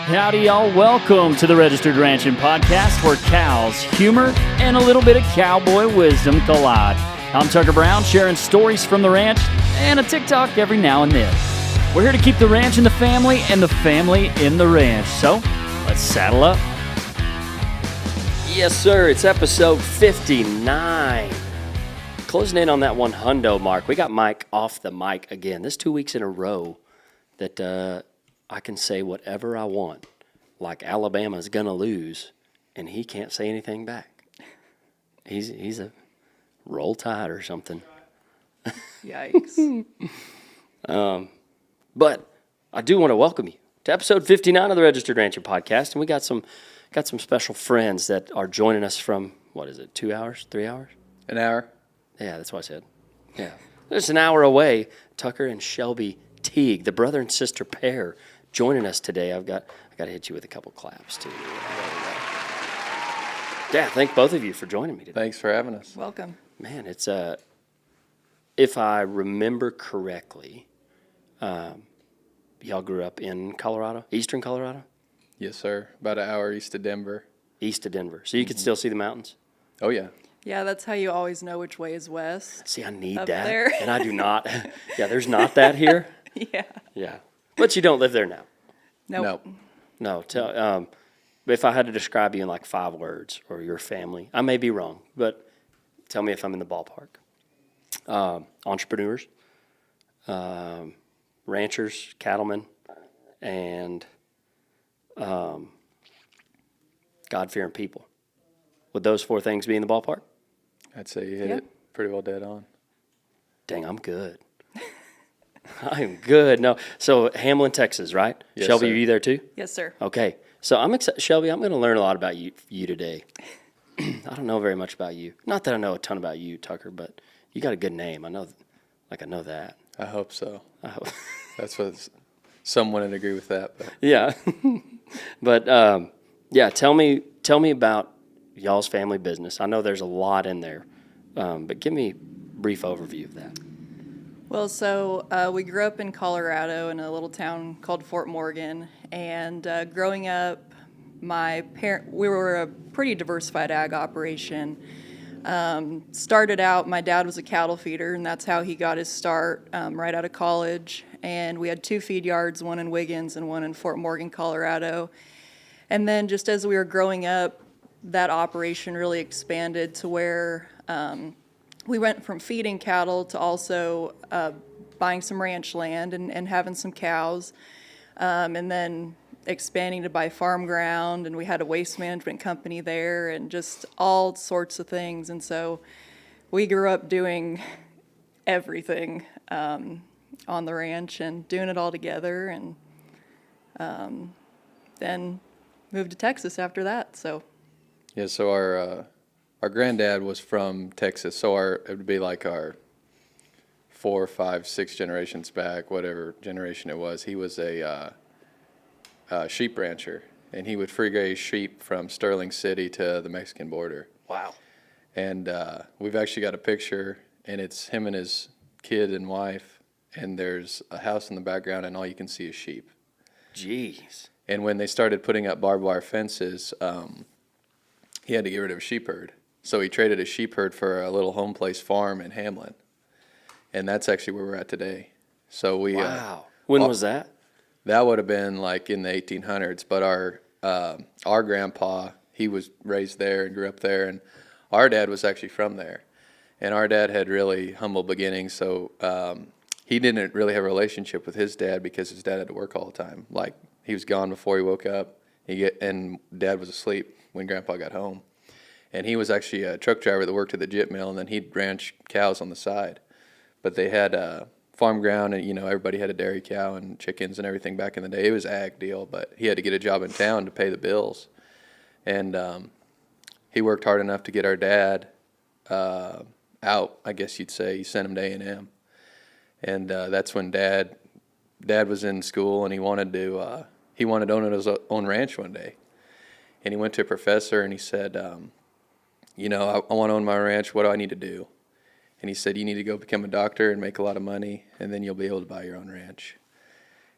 Howdy, y'all. Welcome to the Registered Ranching Podcast, where cows, humor, and a little bit of cowboy wisdom collide. I'm Tucker Brown, sharing stories from the ranch and a TikTok every now and then. We're here to keep the ranch in the family and the family in the ranch. So, let's saddle up. Yes, sir. It's episode 59. Closing in on that 100 mark. We got Mike off the mic again. This 2 weeks in a row that I can say whatever I want, like Alabama's gonna lose, and he can't say anything back. He's a roll tide or something. Yikes. But I do want to welcome you to episode 59 of the Registered Rancher Podcast, and we got some special friends that are joining us from, 2 hours, 3 hours? An hour. Yeah, that's what I said. Yeah. Just an hour away, Tucker and Shelby Teague, the brother and sister pair, joining us today. I got to hit you with a couple claps, too. Yeah, thank both of you for joining me today. Thanks for having us. Welcome. Man, it's if I remember correctly, y'all grew up in Colorado, eastern Colorado? Yes, sir. About an hour east of Denver. East of Denver. So you can still see the mountains? Oh, yeah. Yeah, that's how you always know which way is west. See, I need Up that, there. and I do not. Yeah, there's not that here. Yeah. Yeah, but you don't live there now. Nope. No. No, if I had to describe you in like 5 words or your family, I may be wrong, but tell me if I'm in the ballpark. Entrepreneurs, ranchers, cattlemen, and God-fearing people. Would those 4 things be in the ballpark? I'd say you hit it pretty well dead on. Dang, I'm good. I'm good. No, so Hamlin, Texas, right? Yes, Shelby, sir. are you there too? Yes, sir. Okay, so I'm excited. Shelby, I'm going to learn a lot about you today. I don't know very much about you. Not that I know a ton about you, Tucker, but you got a good name. I know that. I hope so. I hope. That's what some wouldn't agree with that. But Yeah, but yeah. Tell me about y'all's family business. I know there's a lot in there, but give me a brief overview of that. Well, so we grew up in Colorado in a little town called Fort Morgan, and growing up, we were a pretty diversified ag operation. Started out, my dad was a cattle feeder, and that's how he got his start right out of college. And we had 2 feed yards, one in Wiggins and one in Fort Morgan, Colorado. And then just as we were growing up, that operation really expanded to where we went from feeding cattle to also buying some ranch land and having some cows, and then expanding to buy farm ground, and we had a waste management company there and just all sorts of things. And so we grew up doing everything on the ranch and doing it all together, and then moved to Texas after that. So yeah, so our granddad was from Texas, so it would be like our 4, 5, 6 generations back, whatever generation it was. He was a sheep rancher, and he would free graze sheep from Sterling City to the Mexican border. Wow. And we've actually got a picture, and it's him and his kid and wife, and there's a house in the background, and all you can see is sheep. Jeez. And when they started putting up barbed wire fences, he had to get rid of a sheep herd. So he traded a sheep herd for a little home place farm in Hamlin. And that's actually where we're at today. So we Wow. When was that? that would have been like in the 1800s, but our grandpa, he was raised there and grew up there, and our dad was actually from there. And our dad had really humble beginnings, so he didn't really have a relationship with his dad because his dad had to work all the time. Like, he was gone before he woke up, and dad was asleep when grandpa got home. And he was actually a truck driver that worked at the jip mill, and then he'd ranch cows on the side. But they had farm ground, and everybody had a dairy cow and chickens and everything back in the day. It was ag deal, but he had to get a job in town to pay the bills. And he worked hard enough to get our dad out, I guess you'd say. He sent him to A&M. And that's when Dad was in school, and he wanted to own his own ranch one day. And he went to a professor, and he said, I want to own my ranch. What do I need to do? And he said, you need to go become a doctor and make a lot of money, and then you'll be able to buy your own ranch.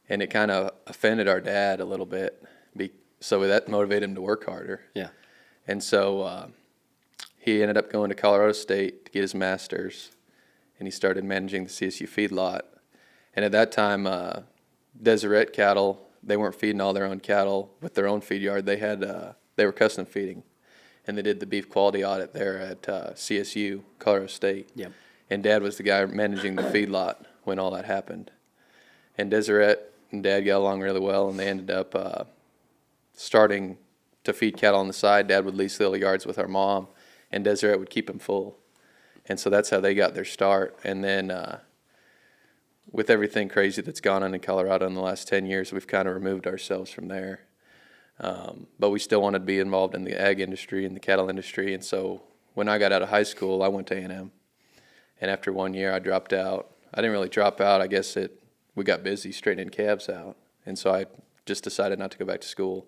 And it kind of offended our dad a little bit. So that motivated him to work harder. Yeah. And so he ended up going to Colorado State to get his master's, and he started managing the CSU feedlot. And at that time, Deseret cattle, they weren't feeding all their own cattle with their own feed yard. They were custom feeding, and they did the beef quality audit there at CSU, Colorado State. Yep. And Dad was the guy managing the feedlot when all that happened. And Deseret and Dad got along really well, and they ended up starting to feed cattle on the side. Dad would lease little yards with our mom, and Deseret would keep them full. And so that's how they got their start. And then with everything crazy that's gone on in Colorado in the last 10 years, we've kind of removed ourselves from there. But we still wanted to be involved in the ag industry and the cattle industry. And so when I got out of high school, I went to A&M. And after 1 year, I dropped out. I didn't really drop out. I guess we got busy straightening calves out. And so I just decided not to go back to school.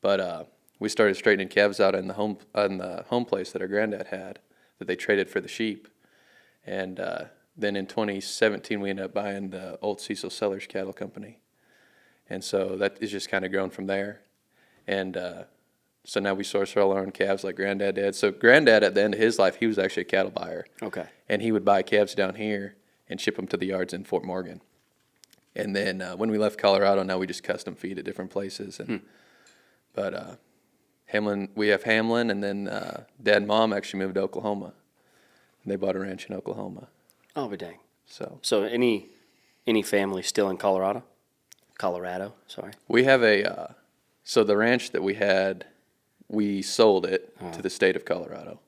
But we started straightening calves out in the home place that our granddad had that they traded for the sheep. And then in 2017, we ended up buying the old Cecil Sellers Cattle Company. And so that has just kind of grown from there. And so now we source all our own calves like Granddad did. So Granddad, at the end of his life, he was actually a cattle buyer. Okay. And he would buy calves down here and ship them to the yards in Fort Morgan. And then when we left Colorado, now we just custom feed at different places. And But Hamlin, we have Hamlin, and then Dad and Mom actually moved to Oklahoma. They bought a ranch in Oklahoma. Oh, but dang. So any family still in Colorado? Colorado, sorry. we have so the ranch that we had, we sold it to the state of Colorado,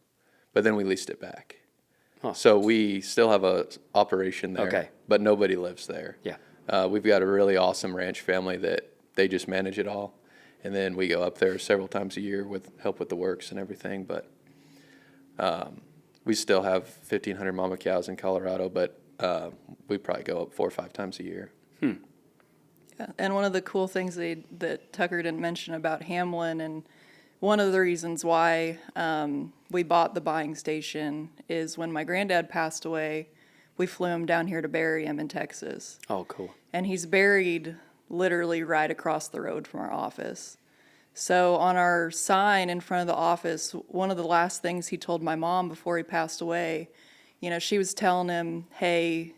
but then we leased it back. Huh. So we still have a operation there, Okay. but nobody lives there. Yeah. We've got a really awesome ranch family that they just manage it all. And then we go up there several times a year with help with the works and everything. But we still have 1,500 mama cows in Colorado, but we probably go up 4 or 5 times a year. Yeah. And one of the cool things that Tucker didn't mention about Hamlin, and one of the reasons why we bought the buying station, is when my granddad passed away, we flew him down here to bury him in Texas. Oh, cool. And he's buried literally right across the road from our office. So on our sign in front of the office, one of the last things he told my mom before he passed away, she was telling him, hey,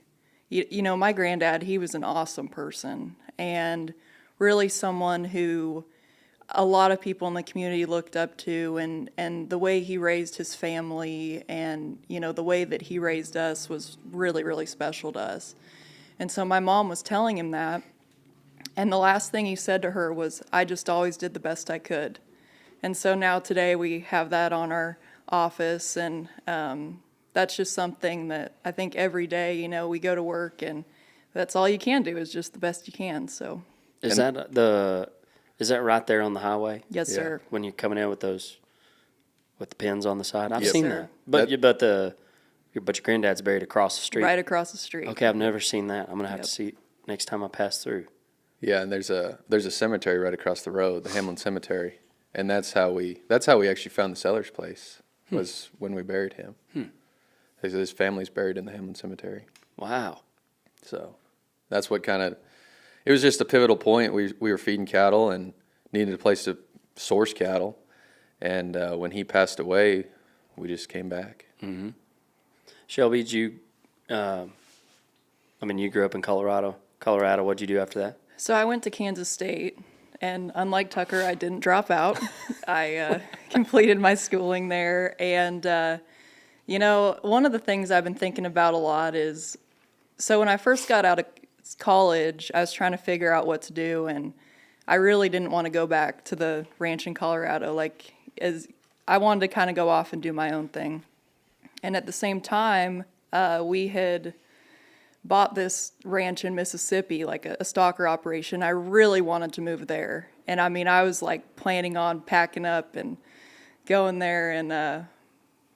my granddad, he was an awesome person, and really someone who a lot of people in the community looked up to, and the way he raised his family and, the way that he raised us was really, really special to us. And so my mom was telling him that. And the last thing he said to her was, I just always did the best I could. And so now today we have that on our office, and that's just something that I think every day, we go to work, and that's all you can do is just the best you can. So Is that right there on the highway? yes, sir. When you're coming in with the pins on the side? I've Yes, seen sir. that. But your granddad's buried across the street. Right across the street. Okay, I've never seen that. I'm gonna have Yep. to see it next time I pass through. Yeah, and there's a cemetery right across the road, the Hamlin Cemetery, and that's how we actually found the Sellers place, was when we buried him. His family's buried in the Hamlin Cemetery. Wow. So that's what it was just a pivotal point. We were feeding cattle and needed a place to source cattle, and when he passed away, we just came back. Mm-hmm. Shelby, you grew up in Colorado. What'd you do after that? So I went to Kansas State, and unlike Tucker, I didn't drop out. I completed my schooling there, and one of the things I've been thinking about a lot is, so when I first got out of college, I was trying to figure out what to do, and I really didn't want to go back to the ranch in Colorado. As I wanted to kind of go off and do my own thing. And at the same time, we had bought this ranch in Mississippi, like a stalker operation. I really wanted to move there. And I was planning on packing up and going there, and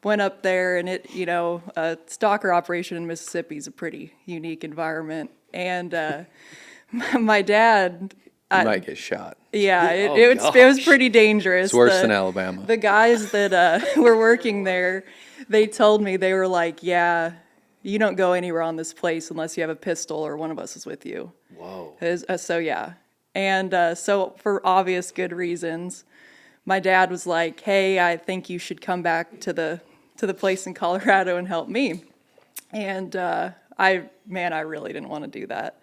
went up there, and a stalker operation in Mississippi is a pretty unique environment. And my dad... You might get shot. Yeah, it was pretty dangerous. It's worse than Alabama. The guys that were working there, they told me, they were like, yeah, you don't go anywhere on this place unless you have a pistol or one of us is with you. Whoa. So yeah. And so for obvious good reasons, my dad was like, hey, I think you should come back to the place in Colorado and help me. And I really didn't want to do that.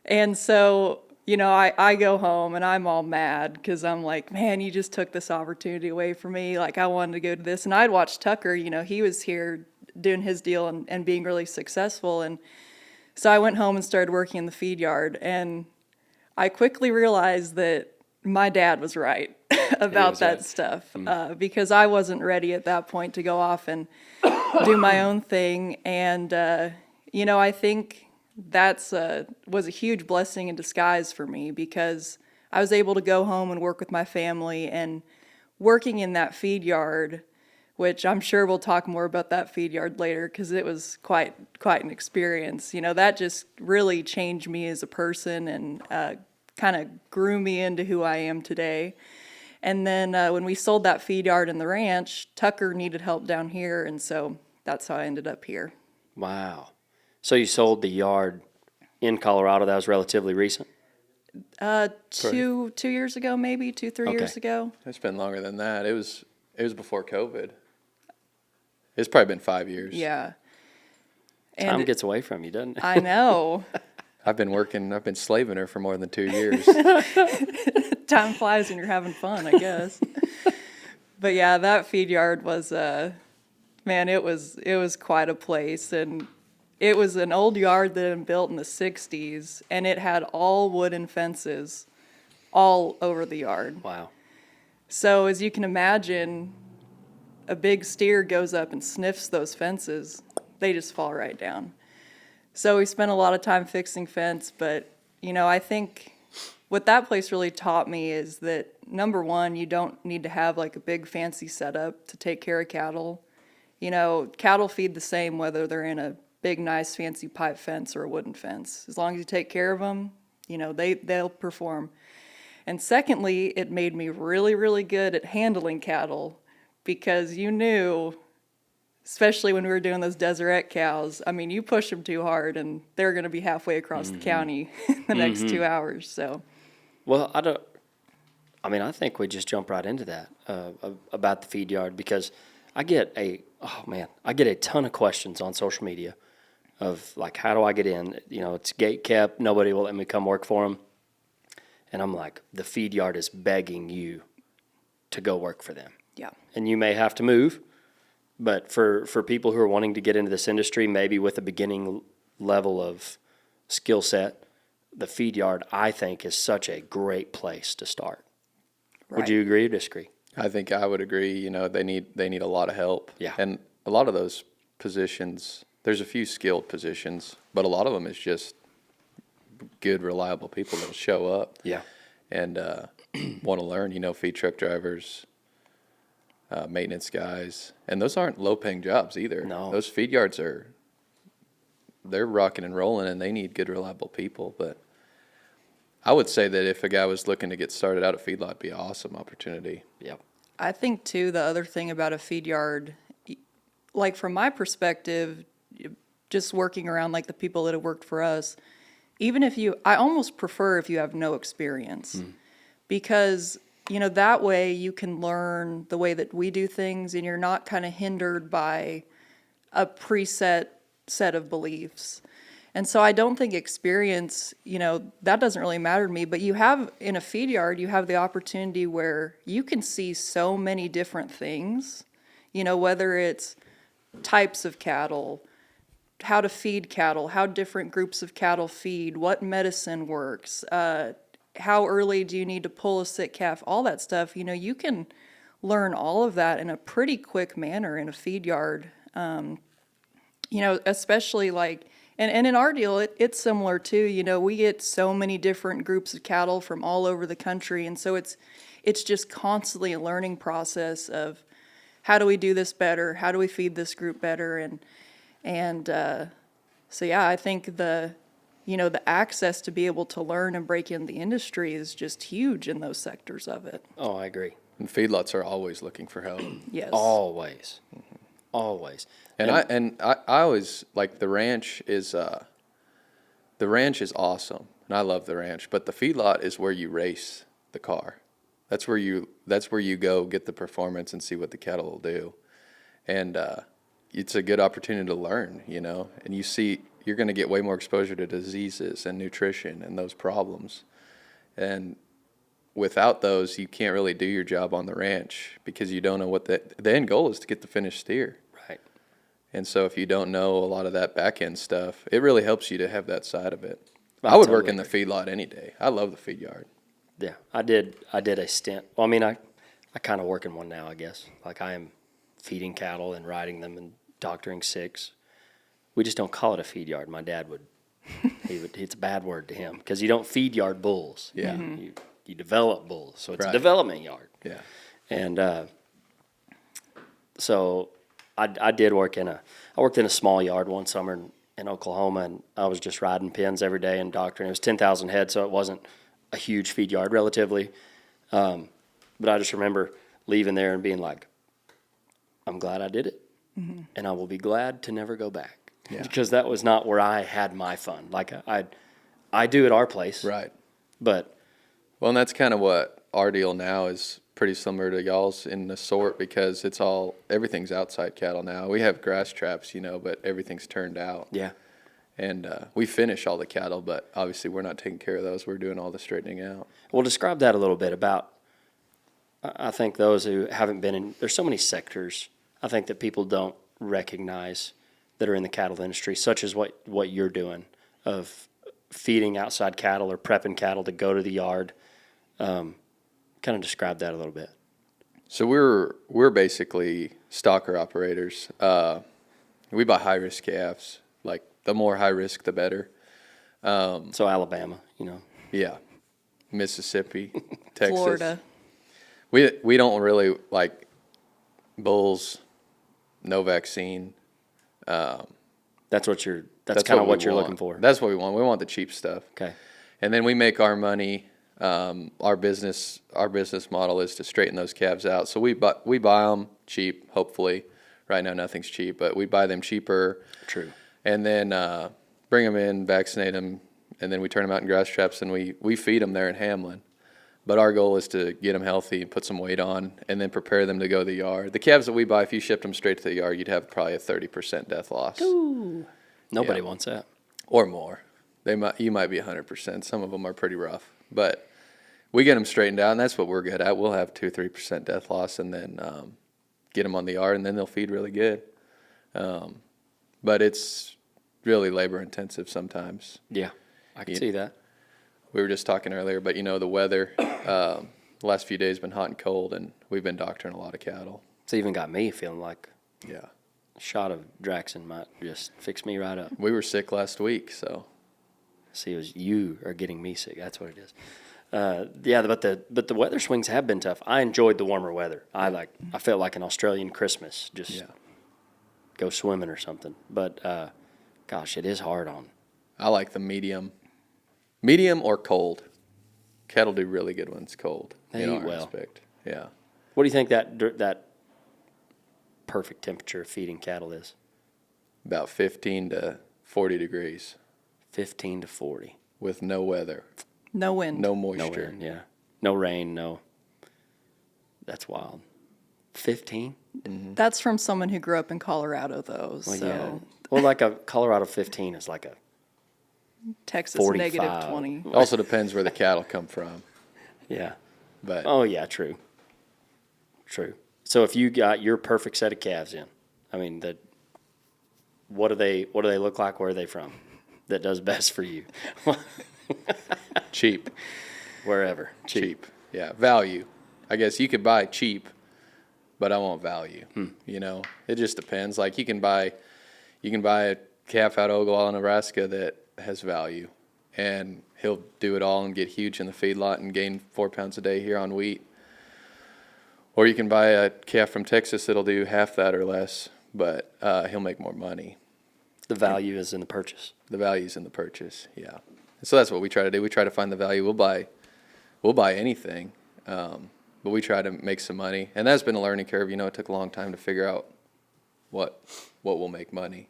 And so, I go home and I'm all mad because I'm like, man, you just took this opportunity away from me. Like, I wanted to go to this. And I'd watched Tucker, he was here doing his deal and being really successful. And so I went home and started working in the feed yard. And I quickly realized that my dad was right about that stuff because I wasn't ready at that point to go off and do my own thing. And, I think that's was a huge blessing in disguise for me because I was able to go home and work with my family, and working in that feed yard, which I'm sure we'll talk more about that feed yard later because it was quite an experience. That just really changed me as a person and kind of grew me into who I am today. And then when we sold that feed yard and the ranch, Tucker needed help down here, and so that's how I ended up here. Wow. So you sold the yard in Colorado. That was relatively recent? 2 years ago, maybe 3 years ago. It's been longer than that. It was before COVID. It's probably been 5 years. Yeah. And Time gets away from you, doesn't it? I know. I've been slaving her for more than 2 years. Time flies when you're having fun, I guess. But yeah, that feed yard was, it was quite a place. And it was an old yard that had been built in the 60s, and it had all wooden fences all over the yard. Wow. So as you can imagine, a big steer goes up and sniffs those fences. They just fall right down. So we spent a lot of time fixing fence, but, I think what that place really taught me is that, number one, you don't need to have like a big fancy setup to take care of cattle. Cattle feed the same whether they're in a big, nice, fancy pipe fence or a wooden fence. As long as you take care of them, they'll perform. And secondly, it made me really, really good at handling cattle because you knew, especially when we were doing those Deseret cows, you push them too hard and they're going to be halfway across the county in the next 2 hours. So, well, I think we just jump right into that about the feed yard because I get a ton of questions on social media of like, how do I get in? It's gate kept. Nobody will let me come work for them. And I'm like, the feed yard is begging you to go work for them. yeah. And you may have to move, but for people who are wanting to get into this industry, maybe with a beginning level of skill set, the feed yard, I think, is such a great place to start. Right. Would you agree or disagree? I think I would agree. They need a lot of help. Yeah. And a lot of those positions, there's a few skilled positions, but a lot of them is just good, reliable people that'll show up. Yeah. And want to learn. Feed truck drivers, maintenance guys, and those aren't low-paying jobs either. No. Those feed yards they're rocking and rolling, and they need good, reliable people. But I would say that if a guy was looking to get started out at feedlot, it'd be an awesome opportunity. Yep. I think, too, the other thing about a feed yard, like from my perspective, just working around like the people that have worked for us, I almost prefer if you have no experience because, that way you can learn the way that we do things and you're not kind of hindered by a preset set of beliefs. And so I don't think experience, that doesn't really matter to me, but in a feed yard, you have the opportunity where you can see so many different things, whether it's types of cattle, how to feed cattle, how different groups of cattle feed, what medicine works, how early do you need to pull a sick calf, all that stuff. You can learn all of that in a pretty quick manner in a feed yard, especially like, and in our deal, it's similar too. We get so many different groups of cattle from all over the country, and so it's just constantly a learning process of how do we do this better, how do we feed this group better, and so yeah, I think the access to be able to learn and break into the industry is just huge in those sectors of it. Oh, I agree. And feedlots are always looking for help. Yes. Always. Always. And I always like the ranch is awesome. and I love the ranch, but the feedlot is where you race the car. That's where you go get the performance and see what the cattle will do. And it's a good opportunity to learn, and you're going to get way more exposure to diseases and nutrition and those problems. And without those, you can't really do your job on the ranch because you don't know what the end goal is to get the finished steer. Right. And so if you don't know a lot of that back end stuff, it really helps you to have that side of it. I I would totally work in the feedlot any day. I love the feed yard. Yeah, I did a stint. Well, I mean, I kind of work in one now, I guess. Like I am feeding cattle and riding them and doctoring six. We just don't call it a feed yard. My dad would. It's a bad word to him because you don't feed yard bulls. Yeah. You develop bulls, so it's Right. a development yard. Yeah. And so I worked in a small yard one summer in Oklahoma, and I was just riding pins every day and doctoring. It was 10,000 head, so it wasn't a huge feed yard relatively. But I just remember leaving there and being like, I'm glad I did it, and I will be glad to never go back. Yeah. Because that was not where I had my fun. Like I do at our place. Right. But Well, and that's kind of what our deal now is pretty similar to y'all's in the sort because everything's outside cattle now. We have grass traps, but everything's turned out. yeah. And we finish all the cattle, but obviously we're not taking care of those. We're doing all the straightening out. Well, describe that a little bit about, I think those who haven't been in, there's so many sectors I think that people don't recognize that are in the cattle industry, such as what you're doing of feeding outside cattle or prepping cattle to go to the yard. Kind of describe that a little bit. So we're basically stocker operators. We buy high risk calves. Like the more high risk, the better. So Alabama, Yeah, Mississippi, Texas, Florida. We don't really like bulls, no vaccine. That's kind of what you're looking for. That's what we want. We want the cheap stuff. Okay. And then we make our money. Our business model is to straighten those calves out. So we buy them cheap. Hopefully, right now nothing's cheap, but we buy them cheaper. True. And then bring them in, vaccinate them, and then we turn them out in grass traps and we feed them there in Hamlin. But our goal is to get them healthy and put some weight on and then prepare them to go to the yard. The calves that we buy, if you shipped them straight to the yard, you'd have probably a 30% death loss. Ooh. Nobody Yeah. wants that. Or more. You might be 100%. Some of them are pretty rough. But we get them straightened out, and that's what we're good at. We'll have 2-3% death loss and then get them on the yard, and then they'll feed really good. But it's really labor intensive sometimes. Yeah, I can see that. We were just talking earlier, but the weather, the last few days been hot and cold, and we've been doctoring a lot of cattle. It's even got me feeling like Yeah. a shot of Draxon might just fix me right up. We were sick last week, so. See, you are getting me sick. That's what it is. Yeah, but the weather swings have been tough. I enjoyed the warmer weather. I felt like an Australian Christmas. Just go swimming or something. But gosh, it is hard on. I like the medium or cold. Cattle do really good when it's cold. They in eat our well. aspect. Yeah. What do you think that perfect temperature of feeding cattle is? About 15 to 40 degrees 15 to 40. with no weather, No wind. no No moisture. wind, yeah. No rain, no. That's wild. 15? That's from someone who grew up in Colorado, though. Well, so yeah. Well, like a Colorado 15 is like a Texas 45. negative 20. Also depends where the cattle come from. yeah. But Oh yeah, true. True. So if you got your perfect set of calves in, I mean, what do they look like? Where are they from? That does best for you. cheap. Wherever. Cheap. Yeah. Value. I guess you could buy cheap, but I want value. It just depends. Like you can buy a calf out of Ogallala, Nebraska that has value, and he'll do it all and get huge in the feedlot and gain 4 pounds a day here on wheat. Or you can buy a calf from Texas that'll do half that or less, but he'll make more money. The value is in the purchase. The value's in the purchase, yeah. So that's what we try to do. We try to find the value. We'll buy anything, but we try to make some money. And that's been a learning curve. It took a long time to figure out what will make money.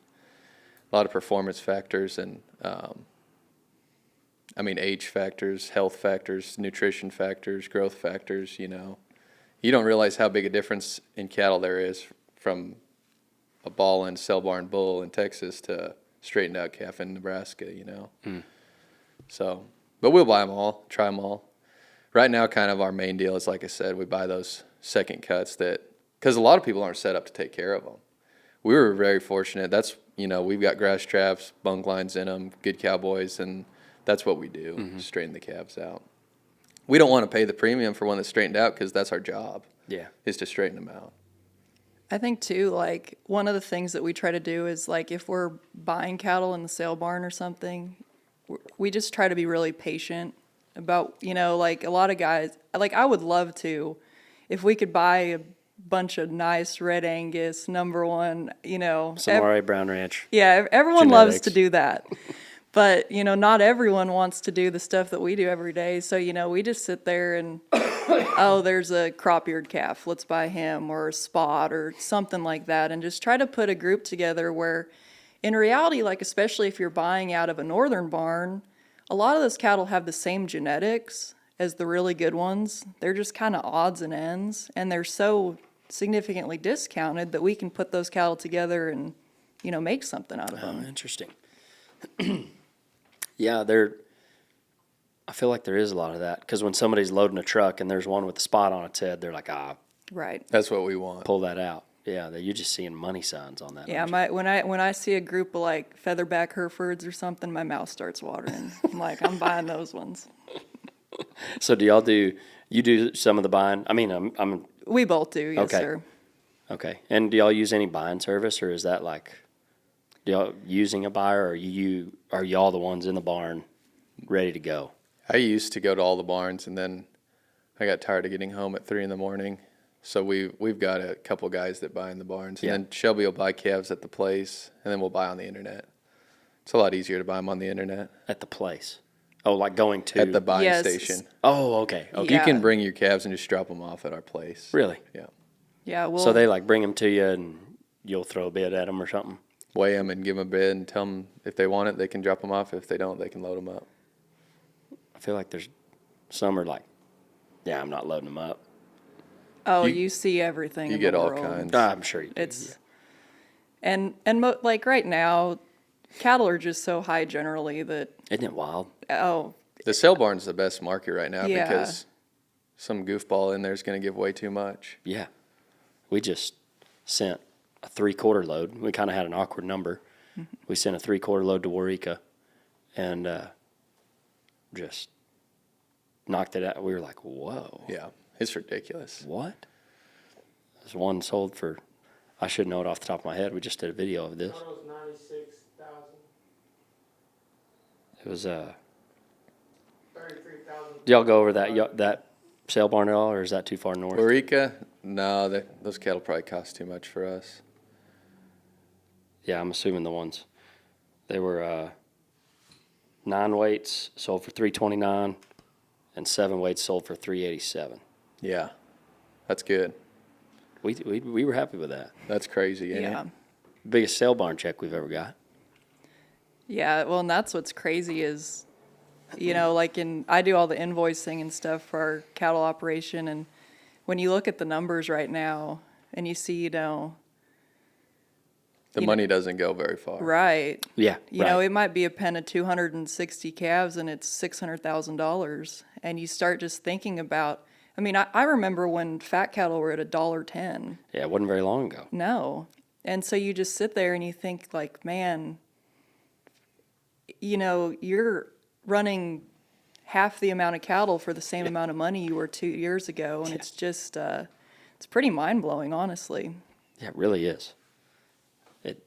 A lot of performance factors, and I mean, age factors, health factors, nutrition factors, growth factors, you know. You don't realize how big a difference in cattle there is from a ball-in cell barn bull in Texas to straightened out calf in Nebraska, you know. So, but we'll buy them all, try them all. Right now, kind of our main deal is, like I said, we buy those second cuts because a lot of people aren't set up to take care of them. We were very fortunate. That's, you know, we've got grass traps, bunk lines in them, good cowboys, and that's what we do, straighten the calves out. We don't want to pay the premium for one that's straightened out because that's our job. Yeah. Is to straighten them out. I think too, like one of the things that we try to do is like if we're buying cattle in the sale barn or something, we just try to be really patient about, you know, like a lot of guys, like I would love to, if we could buy a bunch of nice red Angus, number one, you know. Samari Brown Ranch. Yeah, everyone loves Genetics. to do that. But, you know, not everyone wants to do the stuff that we do every day. So, you know, we just sit there and, oh, there's a crop-eared calf. Let's buy him, or a spot or something like that. And just try to put a group together where, in reality, like especially if you're buying out of a northern barn, a lot of those cattle have the same genetics as the really good ones. They're just kind of odds and ends. And they're so significantly discounted that we can put those cattle together and, you know, make something out of them. Oh, interesting. Yeah, I feel like there is a lot of that because when somebody's loading a truck and there's one with a spot on its head, they're like, Right. That's what we want. pull that out. Yeah, you're just seeing money signs on that. Yeah, when I see a group of like featherback Herefords or something, my mouth starts watering. I'm like, I'm buying those ones. So you do some of the buying? I mean, We both do, yes, Okay. sir. okay. And do y'all use any buying service, or is that like, do y'all using a buyer, or are y'all the ones in the barn ready to go? I used to go to all the barns, and then I got tired of getting home at 3 a.m. So we've got a couple guys that buy in the barns, and Yeah. then Shelby will buy calves at the place, and then we'll buy on the internet. It's a lot easier to buy them on the internet At the place? Oh, like going to at the buying Yes. station. Oh, okay. Okay. Yeah. You can bring your calves and just drop them off at our place. Really? Yeah. Yeah, well, So they like bring them to you, and you'll throw a bid at them or something. Weigh them and give them a bid and tell them if they want it, they can drop them off. If they don't, they can load them up. I feel like there's some are like, yeah, I'm not loading them up. you see everything You in get the all world. kinds. I'm sure you do. It's like right now, cattle are just so high generally that, Isn't it wild? The sale barn's the best market right now Yeah. because some goofball in there is going to give way too much. Yeah. We just sent a 3/4 load. We kind of had an awkward number. We sent a 3/4 load to Waurika and just knocked it out. We were like, whoa. Yeah, it's ridiculous. What? There's one sold for, I should know it off the top of my head. We just did a video of this. It was 96,000, It was, 33,000. do y'all go over that sale barn at all, or is that too far north? Waurika, no, those cattle probably cost too much for us. Yeah, I'm assuming the ones. They were 9 weights sold for $329, and 7 weights sold for $387. Yeah, that's good. We were happy with that. That's crazy, ain't yeah. it? Biggest sale barn check we've ever got. Yeah, well, and that's what's crazy is, you know, like I do all the invoicing and stuff for our cattle operation, and when you look at the numbers right now and you see, you know, The money doesn't go very far. right, Yeah, you know, it might be a pen of 260 calves and it's $600,000, and you start just thinking about, I mean, I remember when fat cattle were at $1.10. Yeah, it wasn't very long ago. No. And so you just sit there and you think like, man, you know, you're running half the amount of cattle for the same amount of money you were 2 years ago. And it's just, it's pretty mind blowing, honestly. Yeah, it really is. It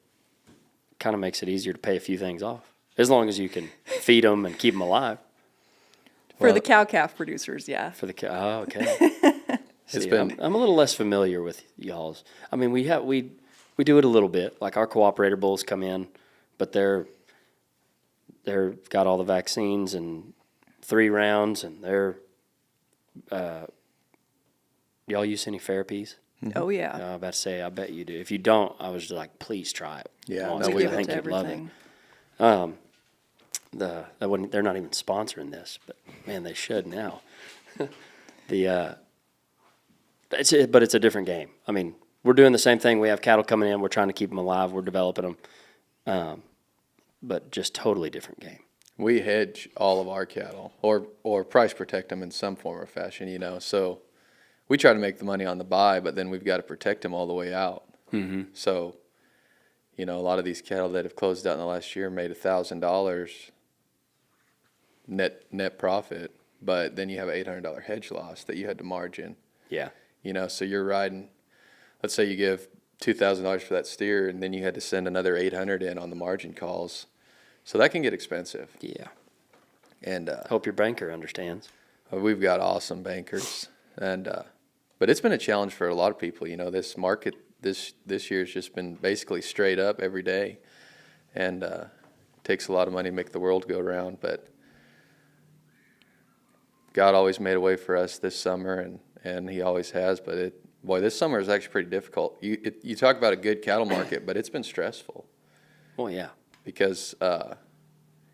kind of makes it easier to pay a few things off, as long as you can feed them and keep them alive. For the cow-calf producers, yeah. For the oh, okay. It's See, been I'm a little less familiar with y'all's. I mean, we do it a little bit. Like our cooperator bulls come in, but they're got all the vaccines and 3 rounds, and they're y'all use any therapies? Oh, yeah. I was about to say, I bet you do. If you don't, I was just like, please try it. Yeah, Honestly, no, we I think to you'd love it. everything. they're not even sponsoring this, but man, they should now. But it's a different game. I mean, we're doing the same thing. We have cattle coming in. We're trying to keep them alive. We're developing them, but just totally different game. We hedge all of our cattle or price protect them in some form or fashion, you know. So we try to make the money on the buy, but then we've got to protect them all the way out. Mm-hmm. So, you know, a lot of these cattle that have closed out in the last year made $1,000 net profit, but then you have an $800 hedge loss that you had to margin. Yeah. You know, so you're riding, let's say you give $2,000 for that steer, and then you had to send another $800 in on the margin calls. So that can get expensive. Yeah. And hope your banker understands. We've got awesome bankers, and but it's been a challenge for a lot of people. You know, this market this year has just been basically straight up every day, and it takes a lot of money to make the world go round. But God always made a way for us this summer, and He always has. But this summer is actually pretty difficult. You talk about a good cattle market, but it's been stressful. Oh yeah. Because,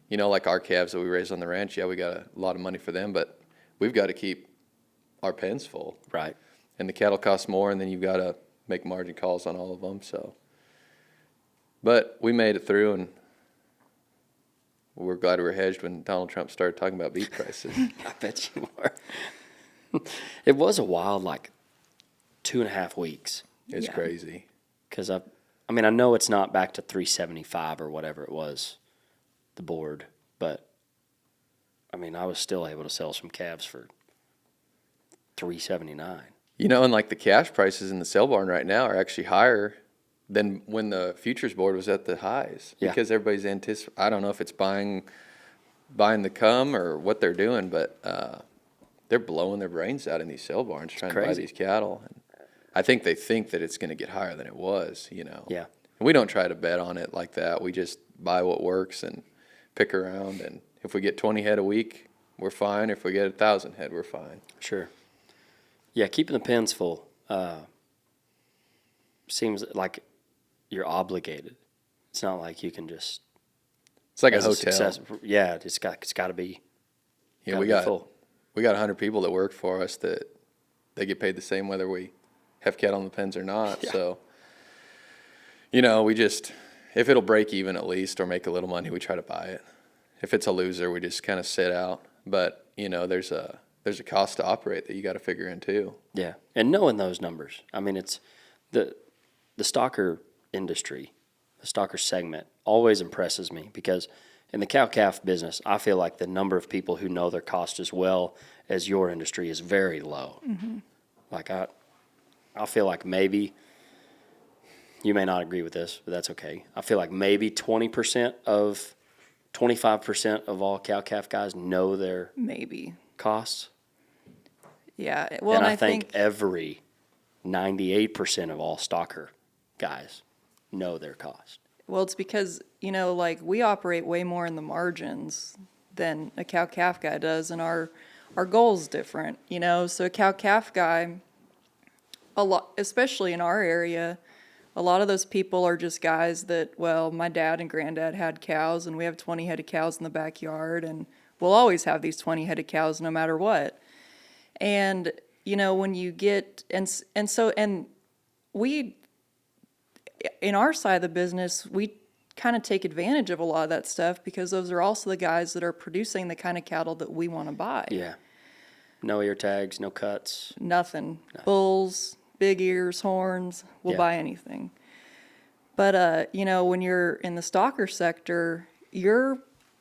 you know, like our calves that we raise on the ranch, yeah, we got a lot of money for them, but we've got to keep our pens full. Right. And the cattle cost more, and then you've got to make margin calls on all of them. So, but we made it through, and we're glad we were hedged when Donald Trump started talking about beef prices. I bet you were. It was a wild, 2.5 weeks. It's crazy. Because I know it's not back to 375 or whatever it was, the board, but I was still able to sell some calves for $379. You know, and the cash prices in the sale barn right now are actually higher than when the futures board was at the highs. Yeah. Because everybody's I don't know if it's buying the come or what they're doing, but they're blowing their brains out in these sale barns trying to buy these cattle. And I think they think that it's going to get higher than it was, you know. Yeah. And we don't try to bet on it like that. We just buy what works and pick around. And if we get 20 head a week, we're fine. If we get 1,000 head, we're fine. Sure. Yeah, keeping the pens full seems like you're obligated. It's not like you can just. It's like a hotel. Yeah, it's got to be. Yeah, we got 100 people that work for us that they get paid the same whether we have cattle in the pens or not. Yeah. So, you know, we just, if it'll break even at least or make a little money, we try to buy it. If it's a loser, we just kind of sit out. But, you know, there's a cost to operate that you got to figure in too. Yeah, and knowing those numbers. It's the stocker industry, the stocker segment always impresses me because in the cow-calf business, I feel like the number of people who know their cost as well as your industry is very low. Mm-hmm. I feel like maybe, you may not agree with this, but that's okay. I feel like maybe 25% of all cow-calf guys know their costs. Yeah, well, and I think every 98% of all stocker guys know their cost. Well, it's because, you know, we operate way more in the margins than a cow-calf guy does, and our goal's different, you know. So a cow-calf guy, a lot, especially in our area, a lot of those people are just guys that, well, my dad and granddad had cows, and we have 20 head of cows in the backyard, and we'll always have these 20 head of cows no matter what. And, you know, when you get, and we, in our side of the business, we kind of take advantage of a lot of that stuff because those are also the guys that are producing the kind of cattle that we want to buy. Yeah. No ear tags, no cuts. Nothing. No. Bulls, big ears, horns, we'll buy anything. But, you know, when you're in the stocker sector, you're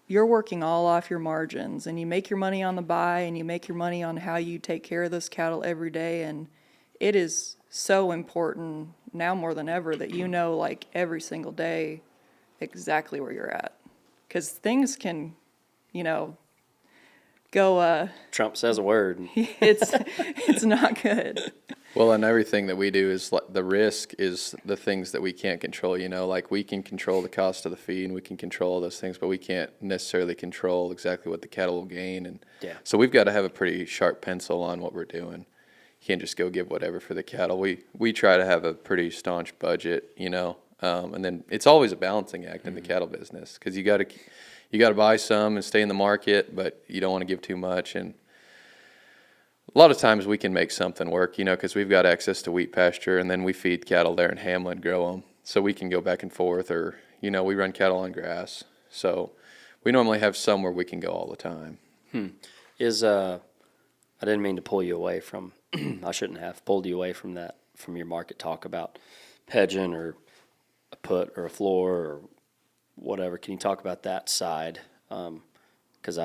working all off your margins, and you make your money on the buy, and you make your money on how you take care of those cattle every day. And it is so important now more than ever that you know, every single day exactly where you're at. Because things can, you know, go... Trump says a word. It's not good. Well, and everything that we do is the risk is the things that we can't control, you know, we can control the cost of the feed and we can control those things, but we can't necessarily control exactly what the cattle will gain. And so we've got to have a pretty sharp pencil on what we're doing. You can't just go give whatever for the cattle. We try to have a pretty staunch budget, you know. And then it's always a balancing act in the cattle business, because you got to buy some and stay in the market, but you don't want to give too much. And a lot of times we can make something work, because we've got access to wheat pasture, and then we feed cattle there in Hamlin, grow them, so we can go back and forth, or we run cattle on grass. So we normally have somewhere we can go all the time. I didn't mean to pull you away from, I shouldn't have pulled you away from that, from your market talk about hedging or a put or a floor or whatever. Can you talk about that side? Because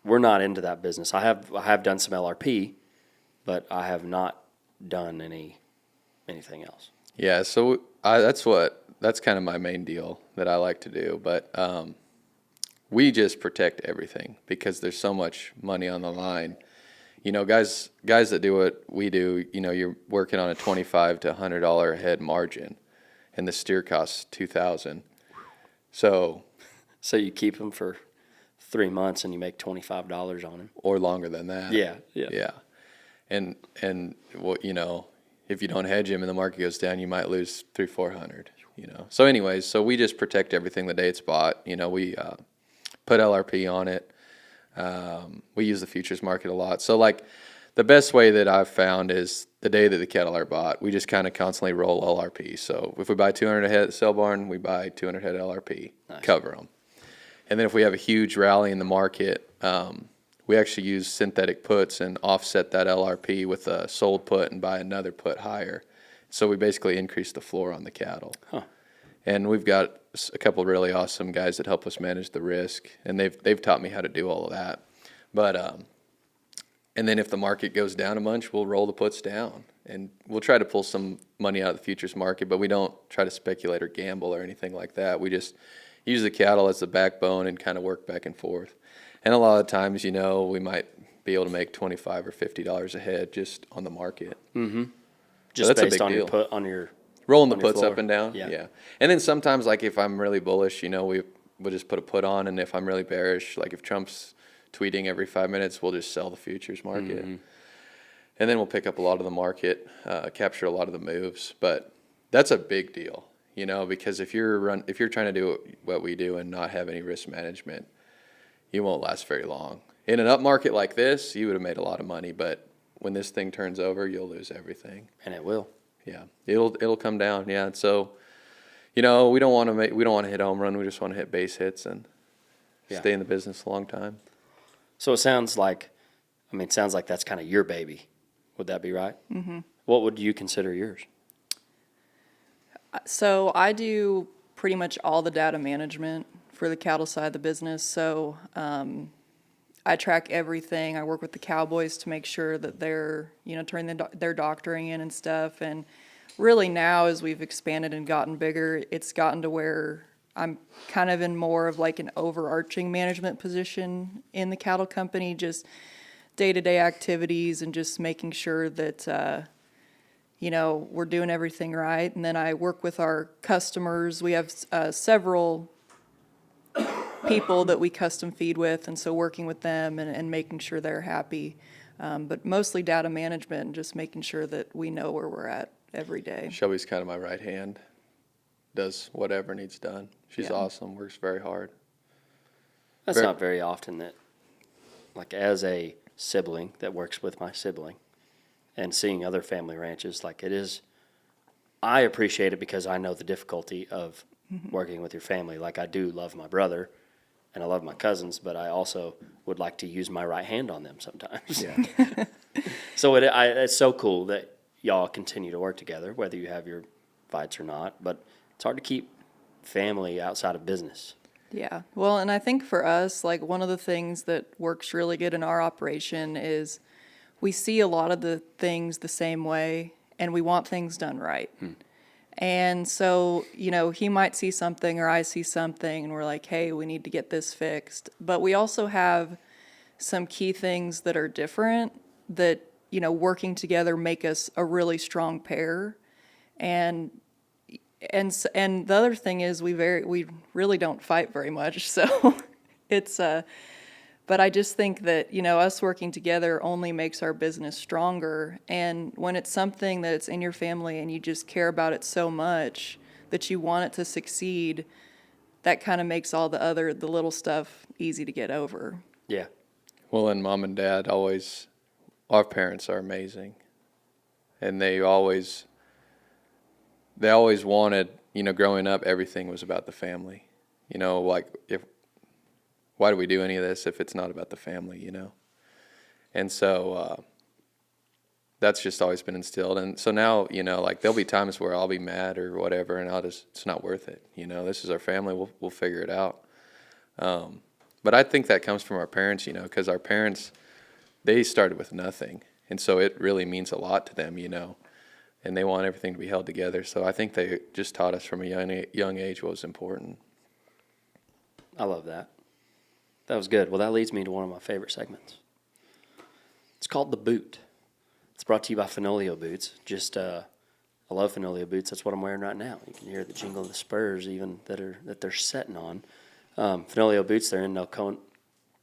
we're not into that business. I have done some LRP, but I have not done anything else. Yeah, so that's kind of my main deal that I like to do. But we just protect everything because there's so much money on the line. Guys that do what we do, you're working on a $25 to $100 a head margin, and the steer costs $2,000. So you keep them for 3 months and you make $25 on them, or longer than that. Yeah. And well, if you don't hedge him and the market goes down, you might lose $300-400. So anyways, so we just protect everything the day it's bought. We put LRP on it. We use the futures market a lot. So like the best way that I've found is the day that the cattle are bought, we just kind of constantly roll LRP. So if we buy 200 head at sale barn, we buy 200 head LRP, nice. Cover them. And then if we have a huge rally in the market, we actually use synthetic puts and offset that LRP with a sold put and buy another put higher. So we basically increase the floor on the cattle. Huh. And we've got a couple of really awesome guys that help us manage the risk, and they've taught me how to do all of that. But and then if the market goes down a bunch, we'll roll the puts down, and we'll try to pull some money out of the futures market, but we don't try to speculate or gamble or anything like that. We just use the cattle as the backbone and kind of work back and forth. And a lot of times, we might be able to make $25 or $50 a head just on the market. Mm-hmm. Just so based on your put on your rolling the puts floor. Up and down. Yeah. And then sometimes, like if I'm really bullish, we'll just put a put on, and if I'm really bearish, like if Trump's tweeting every 5 minutes, we'll just sell the futures market. Mm-hmm. And then we'll pick up a lot of the market, capture a lot of the moves. But that's a big deal, because if you're trying to do what we do and not have any risk management, you won't last very long. In an up market like this, you would have made a lot of money, but when this thing turns over, you'll lose everything. And it will. Yeah, it'll come down. Yeah, and so, we don't want to hit home run. We just want to hit base hits and stay in the business a long time. So it sounds like that's kind of your baby. Would that be right? Mm-hmm. What would you consider yours? So I do pretty much all the data management for the cattle side of the business. So I track everything. I work with the cowboys to make sure that they're, turning their doctoring in and stuff. And really now, as we've expanded and gotten bigger, it's gotten to where I'm kind of in more of like an overarching management position in the cattle company, just day-to-day activities and just making sure that, we're doing everything right. And then I work with our customers. We have several people that we custom feed with, and so working with them and making sure they're happy. But mostly data management and just making sure that we know where we're at every day. Shelby's kind of my right hand. Does whatever needs done. She's awesome, works very hard. That's not very often that, like as a sibling that works with my sibling and seeing other family ranches, like it is, I appreciate it because I know the difficulty of working with your family. Like I do love my brother and I love my cousins, but I also would like to use my right hand on them sometimes. Yeah. So it's so cool that y'all continue to work together, whether you have your fights or not, but it's hard to keep family outside of business. Yeah. Well, and I think for us, like one of the things that works really good in our operation is we see a lot of the things the same way and we want things done right. And so, he might see something or I see something and we're like, hey, we need to get this fixed. But we also have some key things that are different that, working together make us a really strong pair. And the other thing is we really don't fight very much. So it's, but I just think that, us working together only makes our business stronger. And when it's something that's in your family and you just care about it so much, that you want it to succeed, that kind of makes all the little stuff easy to get over. Yeah. Well, and mom and dad our parents are amazing. And they always wanted, growing up, everything was about the family. Like, why do we do any of this if it's not about the family, And so that's just always been instilled. And so now, like, there'll be times where I'll be mad or whatever, and it's not worth it. This is our family. We'll figure it out. But I think that comes from our parents, because our parents, they started with nothing. And so it really means a lot to them, and they want everything to be held together. So I think they just taught us from a young age what was important. I love that. That was good. Well, that leads me to one of my favorite segments. It's called The Boot. It's brought to you by Fenolio Boots. I love Fenolio Boots. That's what I'm wearing right now. You can hear the jingle of the spurs even that they're setting on. Fenolio Boots, they're in Nocona?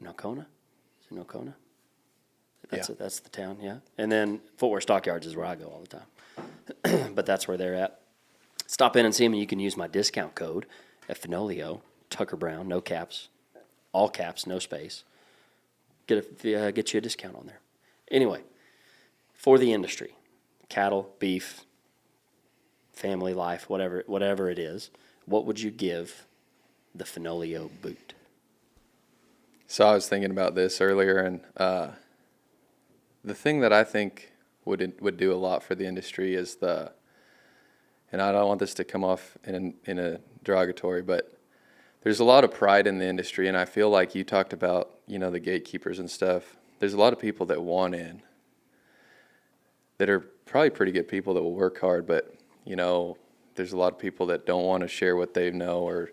Is it Nocona? That's the town, yeah. And then Footwear Stockyards is where I go all the time. But that's where they're at. Stop in and see them, and you can use my discount code at Fenolio, Tucker Brown, no caps, all caps, no space. Get you a discount on there. Anyway, for the industry, cattle, beef, family life, whatever it is, what would you give the Fenolio boot? So I was thinking about this earlier, and the thing that I think would do a lot for the industry is and I don't want this to come off in a derogatory, but there's a lot of pride in the industry, and I feel like you talked about, the gatekeepers and stuff. There's a lot of people that want in that are probably pretty good people that will work hard, but, there's a lot of people that don't want to share what they know, or,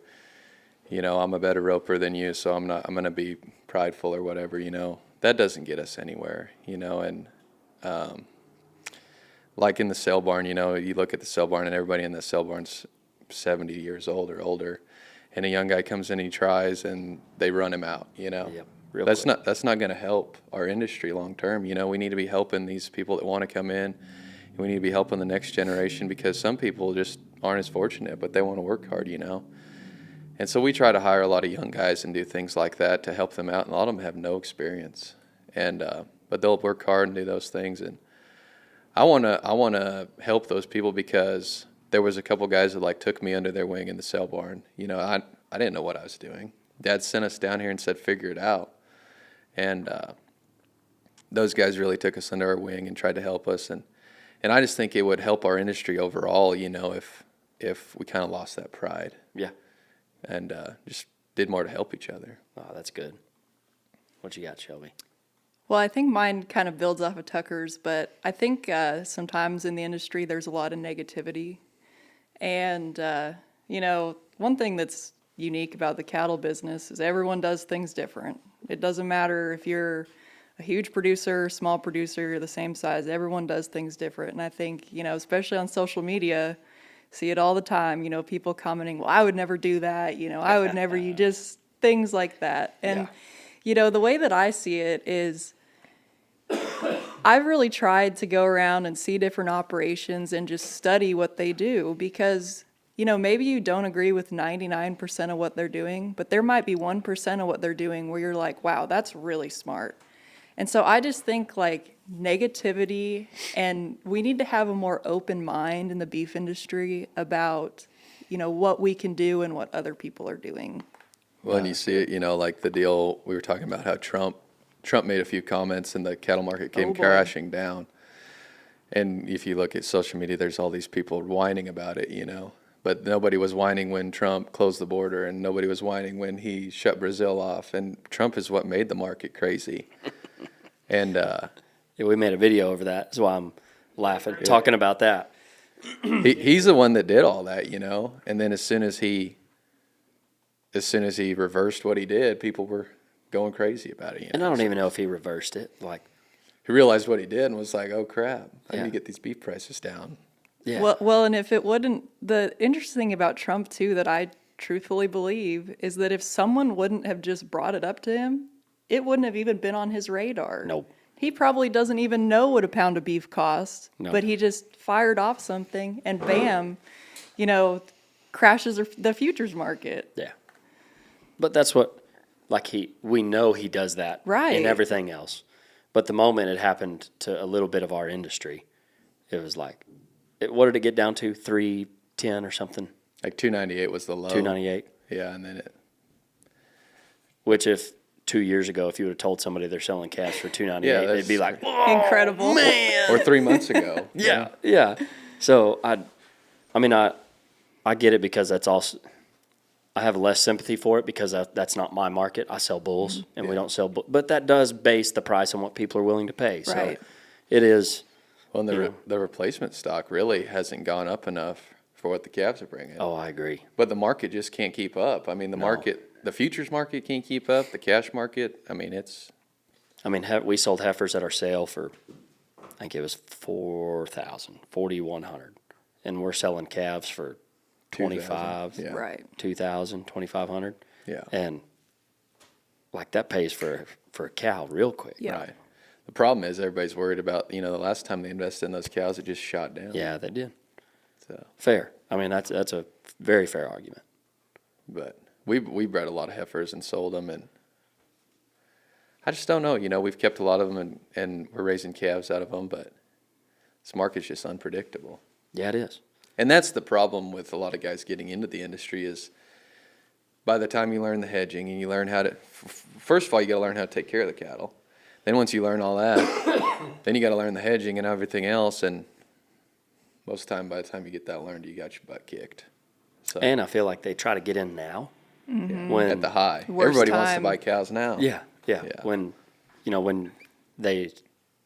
I'm a better roper than you, so I'm going to be prideful or whatever, That doesn't get us anywhere, and like in the sale barn, you look at the sale barn and everybody in the sale barn's 70 years old or older, and a young guy comes in and he tries and they run him out, Yep, that's not going to help our industry long term. We need to be helping these people that want to come in. We need to be helping the next generation, because some people just aren't as fortunate, but they want to work hard, And so we try to hire a lot of young guys and do things like that to help them out. And a lot of them have no experience, but they'll work hard and do those things. And I want to help those people, because there was a couple guys that took me under their wing in the sale barn. I didn't know what I was doing. Dad sent us down here and said, figure it out. And those guys really took us under our wing and tried to help us. And I just think it would help our industry overall, if we kind of lost that pride. Yeah. And just did more to help each other. Oh, that's good. What you got, Shelby? Well, I think mine kind of builds off of Tucker's, but I think sometimes in the industry there's a lot of negativity. And, one thing that's unique about the cattle business is everyone does things different. It doesn't matter if you're a huge producer, small producer, you're the same size. Everyone does things different. And I think, especially on social media, see it all the time, people commenting, well, I would never do that. I would never, just things like that. And, the way that I see it is I've really tried to go around and see different operations and just study what they do, because, maybe you don't agree with 99% of what they're doing, but there might be 1% of what they're doing where you're like, wow, that's really smart. And so I just think negativity, and we need to have a more open mind in the beef industry about, what we can do and what other people are doing. Well, and you see it, like the deal we were talking about, how Trump made a few comments and the cattle market came crashing down. And if you look at social media, there's all these people whining about it, But nobody was whining when Trump closed the border, and nobody was whining when he shut Brazil off. And Trump is what made the market crazy. And we made a video over that. That's why I'm laughing, talking about that. He's the one that did all that, And then as soon as he reversed what he did, people were going crazy about it. And I don't even know if he reversed it. He realized what he did and was like, "Oh crap! I need to get these beef prices down." Yeah. Well, and if it wouldn't, the interesting thing about Trump too, that I truthfully believe, is that if someone wouldn't have just brought it up to him, it wouldn't have even been on his radar. Nope. He probably doesn't even know what a pound of beef costs, but he just fired off something, and bam, crashes the futures market. Yeah. But that's what, we know he does that Right. in everything else. But the moment it happened to a little bit of our industry, it was like, what did it get down to? 310 or something? Like 298 was the low. 298. Yeah, and then it. Which if 2 years ago, if you would have told somebody they're selling calves for 298, Yeah, they'd be like, oh, Incredible. man. Or 3 months ago. Yeah. So I get it because that's also, I have less sympathy for it because that's not my market. I sell bulls and we don't sell bulls. But that does base the price on what people are willing to pay. So Right. it is. Well, and the replacement stock really hasn't gone up enough for what the calves are bringing. Oh, I agree. But the market just can't keep up. I mean, the futures market can't keep up. The cash market, we sold heifers at our sale for, I think it was 4,100. And we're selling calves for 25, 2,000, yeah. Right. 2,000, 2,500. Yeah. And that pays for a cow real quick. Yeah. Right. The problem is everybody's worried about, the last time they invested in those cows, it just shot down. Yeah, they did. So, Fair. That's a very fair argument. but we bred a lot of heifers and sold them, and I just don't know. We've kept a lot of them, and we're raising calves out of them, but this market's just unpredictable. Yeah, it is. And that's the problem with a lot of guys getting into the industry is by the time you learn the hedging and you learn how to, first of all, you got to learn how to take care of the cattle. Then once you learn all that, then you got to learn the hedging and everything else. And most of the time, by the time you get that learned, you got your butt kicked. So, And I feel like they try to get in now. When at the high. Worst Everybody wants to time. buy cows now. Yeah. Yeah. When they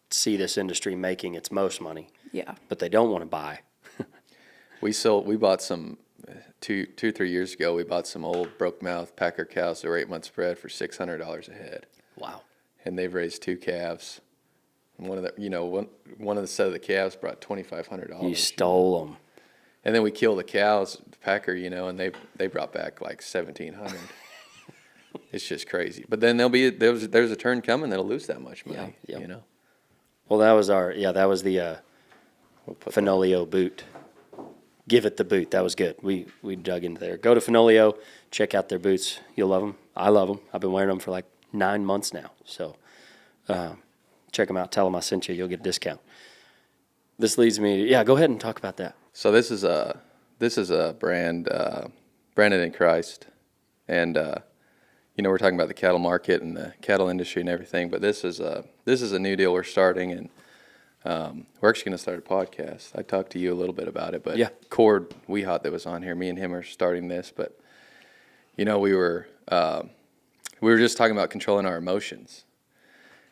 see this industry making its most money, Yeah. but they don't want to buy. We bought some, 3 years ago, we bought some old broke mouth Packer cows that were 8 months bred for $600 a head. Wow. And they've raised 2 calves. And one of the set of the calves brought $2,500. You stole them. And then we killed the cows, the Packer, and they brought back like $1,700. It's just crazy. But then there's a turn coming that'll lose that much money. Yeah, yep. You know. Well, that was the We'll put Finolio boot. Give it the boot. That was good. We dug into there. Go to Finolio, check out their boots. You'll love them. I love them. I've been wearing them for like 9 months now. So check them out. Tell them I sent you. You'll get a discount. This leads me to, go ahead and talk about that. So this is a brand, Branded in Christ, and we're talking about the cattle market and the cattle industry and everything. But this is a new deal we're starting, and we're actually going to start a podcast. I talked to you a little bit about it, but Yeah. Cord Weehot that was on here, me and him are starting this. But we were just talking about controlling our emotions,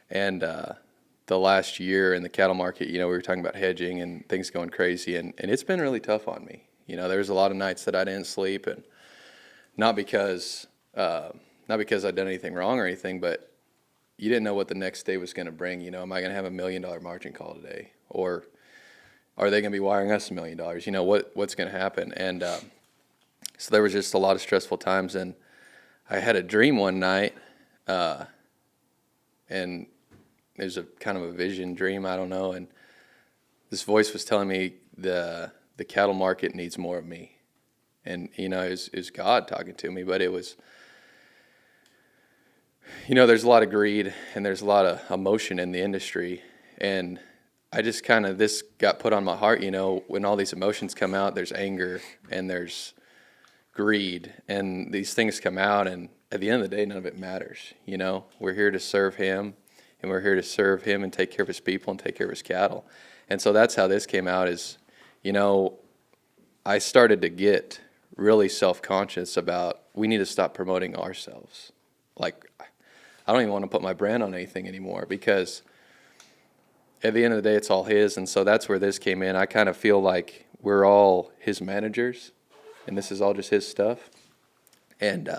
and the last year in the cattle market, we were talking about hedging and things going crazy, and it's been really tough on me. There's a lot of nights that I didn't sleep, and not because I'd done anything wrong or anything, but you didn't know what the next day was going to bring. Am I going to have $1 million margin call today, or are they going to be wiring us $1 million? What's going to happen? And so there was just a lot of stressful times, and I had a dream one night, and it was a kind of a vision dream, I don't know, and this voice was telling me the cattle market needs more of me. And, it was God talking to me, but it was, there's a lot of greed and there's a lot of emotion in the industry. And I just this got put on my heart, when all these emotions come out, there's anger and there's greed, and these things come out, and at the end of the day, none of it matters. We're here to serve Him, and we're here to serve Him and take care of His people and take care of His cattle. And so that's how this came out is, I started to get really self-conscious about we need to stop promoting ourselves. Like, I don't even want to put my brand on anything anymore, because at the end of the day, it's all His. And so that's where this came in. I kind of feel like we're all His managers, and this is all just His stuff. And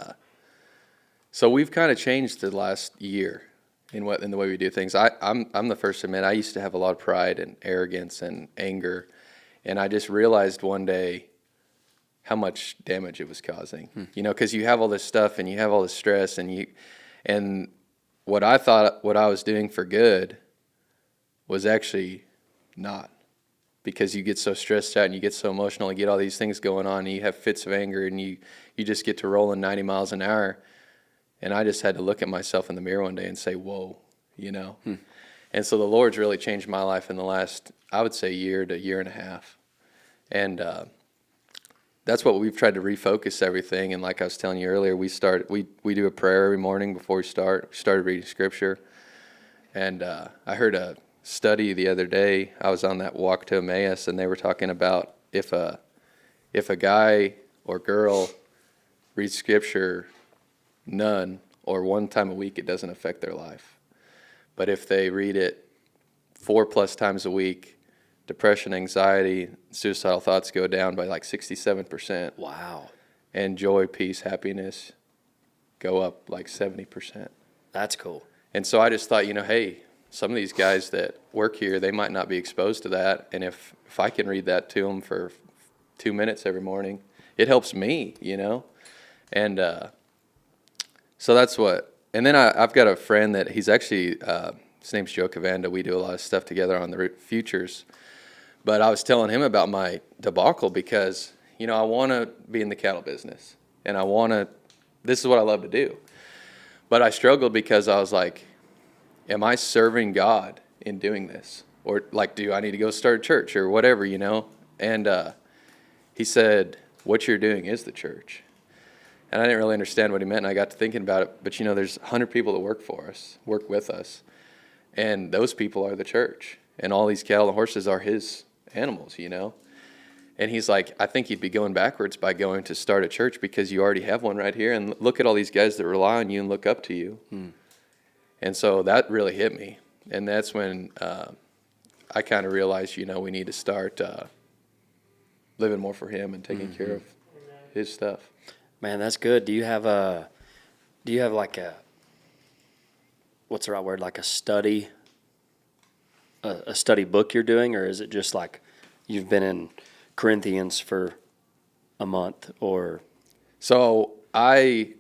so we've kind of changed the last year in the way we do things. I'm the first to admit I used to have a lot of pride and arrogance and anger, and I just realized one day how much damage it was causing. Because you have all this stuff and you have all this stress, and what I thought what I was doing for good was actually not. because you get so stressed out and you get so emotional and get all these things going on and you have fits of anger and you just get to rolling 90 miles an hour. And I just had to look at myself in the mirror one day and say, whoa, you know. And so the Lord's really changed my life in the last, I would say, year to year and a half. And that's what we've tried to refocus everything. And like I was telling you earlier, we do a prayer every morning before we start. We started reading Scripture. And I heard a study the other day. I was on that walk to Emmaus, and they were talking about if a guy or girl reads Scripture none or one time a week, it doesn't affect their life. But if they read it 4+ times a week, depression, anxiety, suicidal thoughts go down by like 67%. Wow. And joy, peace, happiness go up like 70%. That's cool. And so I just thought, hey, some of these guys that work here, they might not be exposed to that. And if I can read that to them for 2 minutes every morning, it helps me, And so that's what. And then I've got a friend that he's actually, his name's Joe Cavanda. We do a lot of stuff together on the futures. But I was telling him about my debacle because, I want to be in the cattle business. And this is what I love to do. But I struggled because I was like, am I serving God in doing this? Or like, do I need to go start a church or whatever, And he said, what you're doing is the church. And I didn't really understand what he meant, and I got to thinking about it. But, there's 100 people that work with us. And those people are the church. And all these cattle and horses are his animals, And he's like, I think you'd be going backwards by going to start a church because you already have one right here. And look at all these guys that rely on you and look up to you. And so that really hit me. And that's when I kind of realized, we need to start living more for him and taking care of his stuff. Man, that's good. Do you have like a, what's the right word, like a study book you're doing, or is it just like you've been in Corinthians for a month or? So the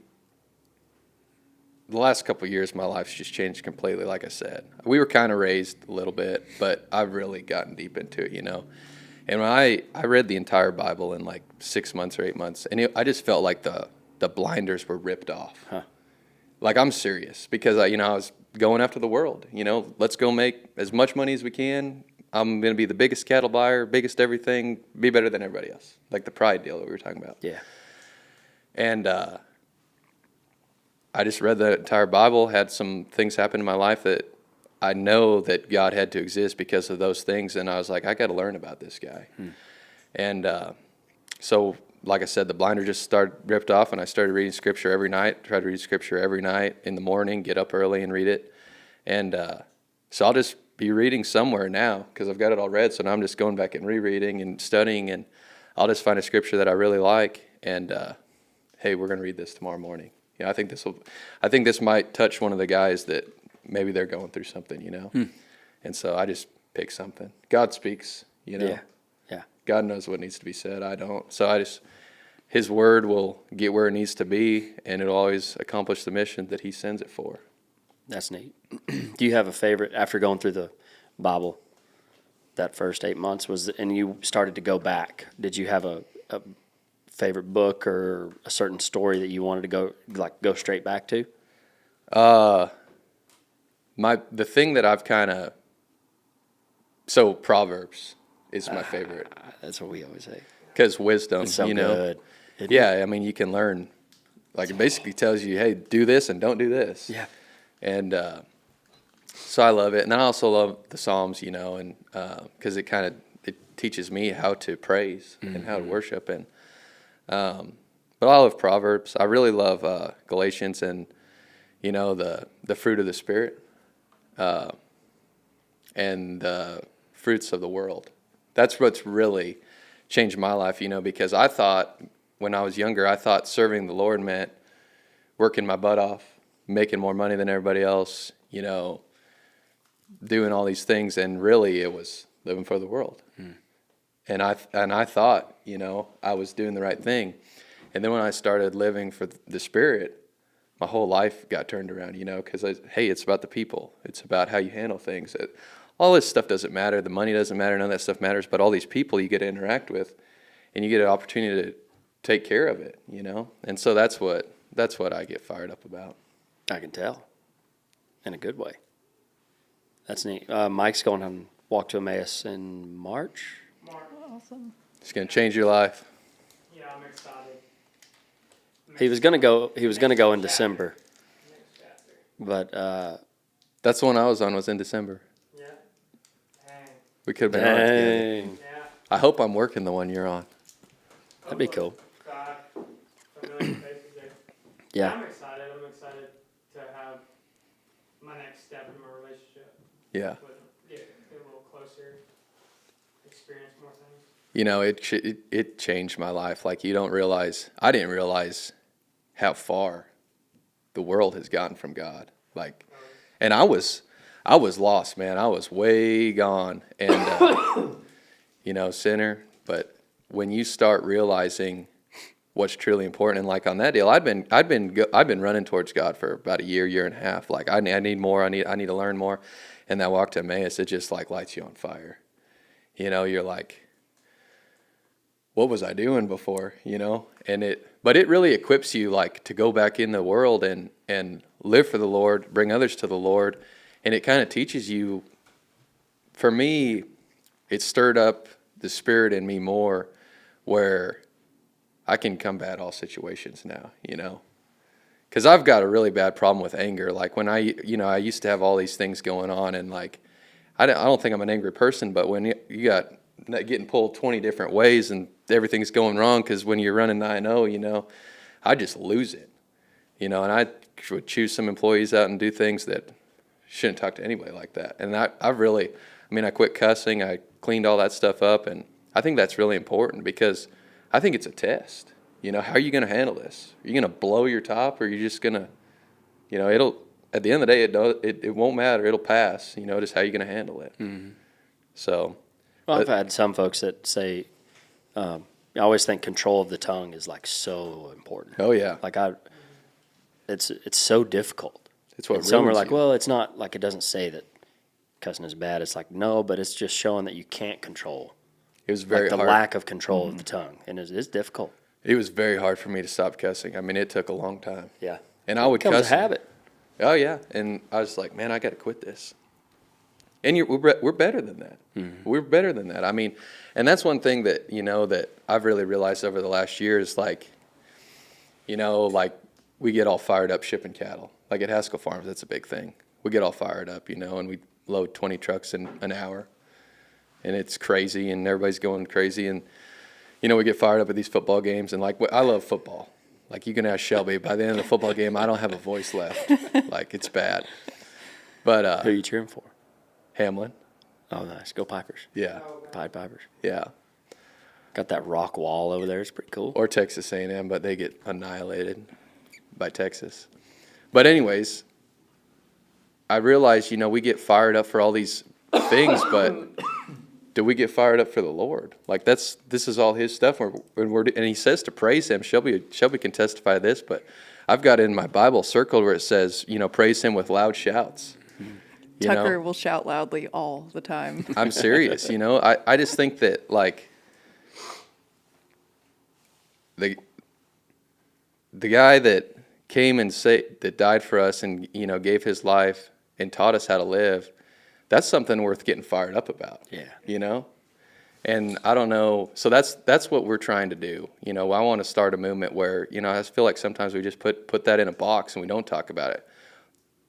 last couple of years, my life's just changed completely. Like I said, we were kind of raised a little bit, but I've really gotten deep into it, And when I read the entire Bible in like 6 months or 8 months, and I just felt like the blinders were ripped off. Like, I'm serious because I was going after the world. Let's go make as much money as we can. I'm going to be the biggest cattle buyer, biggest everything, be better than everybody else. Like the pride deal that we were talking about. Yeah. And I just read the entire Bible, had some things happen in my life that I know that God had to exist because of those things. And I was like, I got to learn about this guy. And so, like I said, the blinder just ripped off, and I started reading Scripture every night, tried to read Scripture every night in the morning, get up early and read it. And so I'll just be reading somewhere now because I've got it all read. So now I'm just going back and rereading and studying, and I'll just find a Scripture that I really like. And, hey, we're going to read this tomorrow morning. I think this might touch one of the guys that maybe they're going through something, And so I just pick something. God speaks, Yeah. God knows what needs to be said. I don't. So his word will get where it needs to be, and it'll always accomplish the mission that he sends it for. That's neat. Do you have a favorite after going through the Bible? That first 8 months and you started to go back. Did you have a favorite book or a certain story that you wanted to go straight back to? The thing that I've Proverbs is my favorite. That's what we always say. Because wisdom, It's so good. Yeah, I mean, you can learn. Like, it basically tells you, hey, do this and don't do this. Yeah. And so I love it. And I also love the Psalms, and because it teaches me how to praise and how to worship. And but I love Proverbs. I really love Galatians and, the fruit of the Spirit and the fruits of the world. That's what's really changed my life, because I thought when I was younger, I thought serving the Lord meant working my butt off, making more money than everybody else, doing all these things, and really it was living for the world. And I thought, I was doing the right thing. And then when I started living for the Spirit, my whole life got turned around, because, hey, it's about the people. It's about how you handle things. all this stuff doesn't matter. The money doesn't matter. None of that stuff matters. But all these people you get to interact with, and you get an opportunity to take care of it, you know? And so that's what I get fired up about. I can tell, in a good way. That's neat. Mike's going on Walk to Emmaus in March. Awesome. It's going to change your life. Yeah, I'm excited. He was gonna go. He was gonna go in December, Next chapter. but That's the one I was on, was in December. Yeah. Dang. We could have been on it together. dang, Yeah. I hope I'm working the one you're on. that'd be cool. God, familiar faces there. Yeah, I'm excited. I'm excited to have my next step in my relationship. Yeah. With him. Get a little closer, experience more things. You know, it changed my life. Like, you don't realize, I didn't realize how far the world has gotten from God. Like, and I was lost, man. I was way gone, and you know, sinner. But when you start realizing what's truly important, and like on that deal, I've been running towards God for about a year and a half. Like, I need more. I need to learn more. And that walk to Emmaus, it just like lights you on fire. You know, you're like, what was I doing before, you know? But it really equips you, like, to go back in the world and live for the Lord, bring others to the Lord. And it kind of teaches you, for me, it stirred up the spirit in me more, where I can combat all situations now, you know? Because I've got a really bad problem with anger. Like, when I used to have all these things going on, and like, I don't think I'm an angry person, but when you got getting pulled 20 different ways and everything's going wrong, because when you're running 9-0, you know, I just lose it, you know, and I would choose some employees out and do things that shouldn't talk to anybody like that. And I quit cussing, I cleaned all that stuff up, and I think that's really important, because I think it's a test. You know, how are you going to handle this? Are you going to blow your top, or are you just going to, you know, at the end of the day, it won't matter, it'll pass, you know, just how you're going to handle it. Mm-hmm. So. well, I've had some folks that say, I always think control of the tongue is like so important. Oh yeah. Like it's so difficult. It's what and some are ruins like, you. well, it's not like, it doesn't say that cussing is bad. It's like, no, but it's just showing that you can't control. It was very like the hard. lack of control of the tongue, and it's difficult. It was very hard for me to stop cussing. I mean, it took a long time. Yeah, And I would it becomes cuss. a habit. Oh yeah, and I was like, man, I got to quit this. And we're better than that. Mm-hmm. We're better than that. I mean, and that's one thing that, you know, that I've really realized over the last year is, like, you know, like, we get all fired up shipping cattle. Like at Haskell Farms, that's a big thing. We get all fired up, you know, and we load 20 trucks in an hour, and it's crazy, and everybody's going crazy, and you know, we get fired up at these football games, and like, I love football. Like, you can ask Shelby, by the end of the football game, I don't have a voice left. Like, it's bad. But Who are you cheering for? Hamlin. Oh, nice. Go Pipers. Yeah. Pied Pipers. Yeah. Got that rock wall over there. It's pretty cool. Or Texas A&M, but they get annihilated by Texas. But anyways, I realized, you know, we get fired up for all these things, but do we get fired up for the Lord? Like, this is all His stuff, and He says to praise Him. Shelby can testify to this, but I've got it in my Bible circled where it says, you know, praise Him with loud shouts. You Tucker know? will shout loudly all the time. I'm serious, you know. I just think that, like, the guy that came and that died for us and, you know, gave his life and taught us how to live, that's something worth getting fired up about. Yeah. You know? And I don't know, so that's what we're trying to do. You know, I want to start a movement where, you know, I feel like sometimes we just put that in a box and we don't talk about it.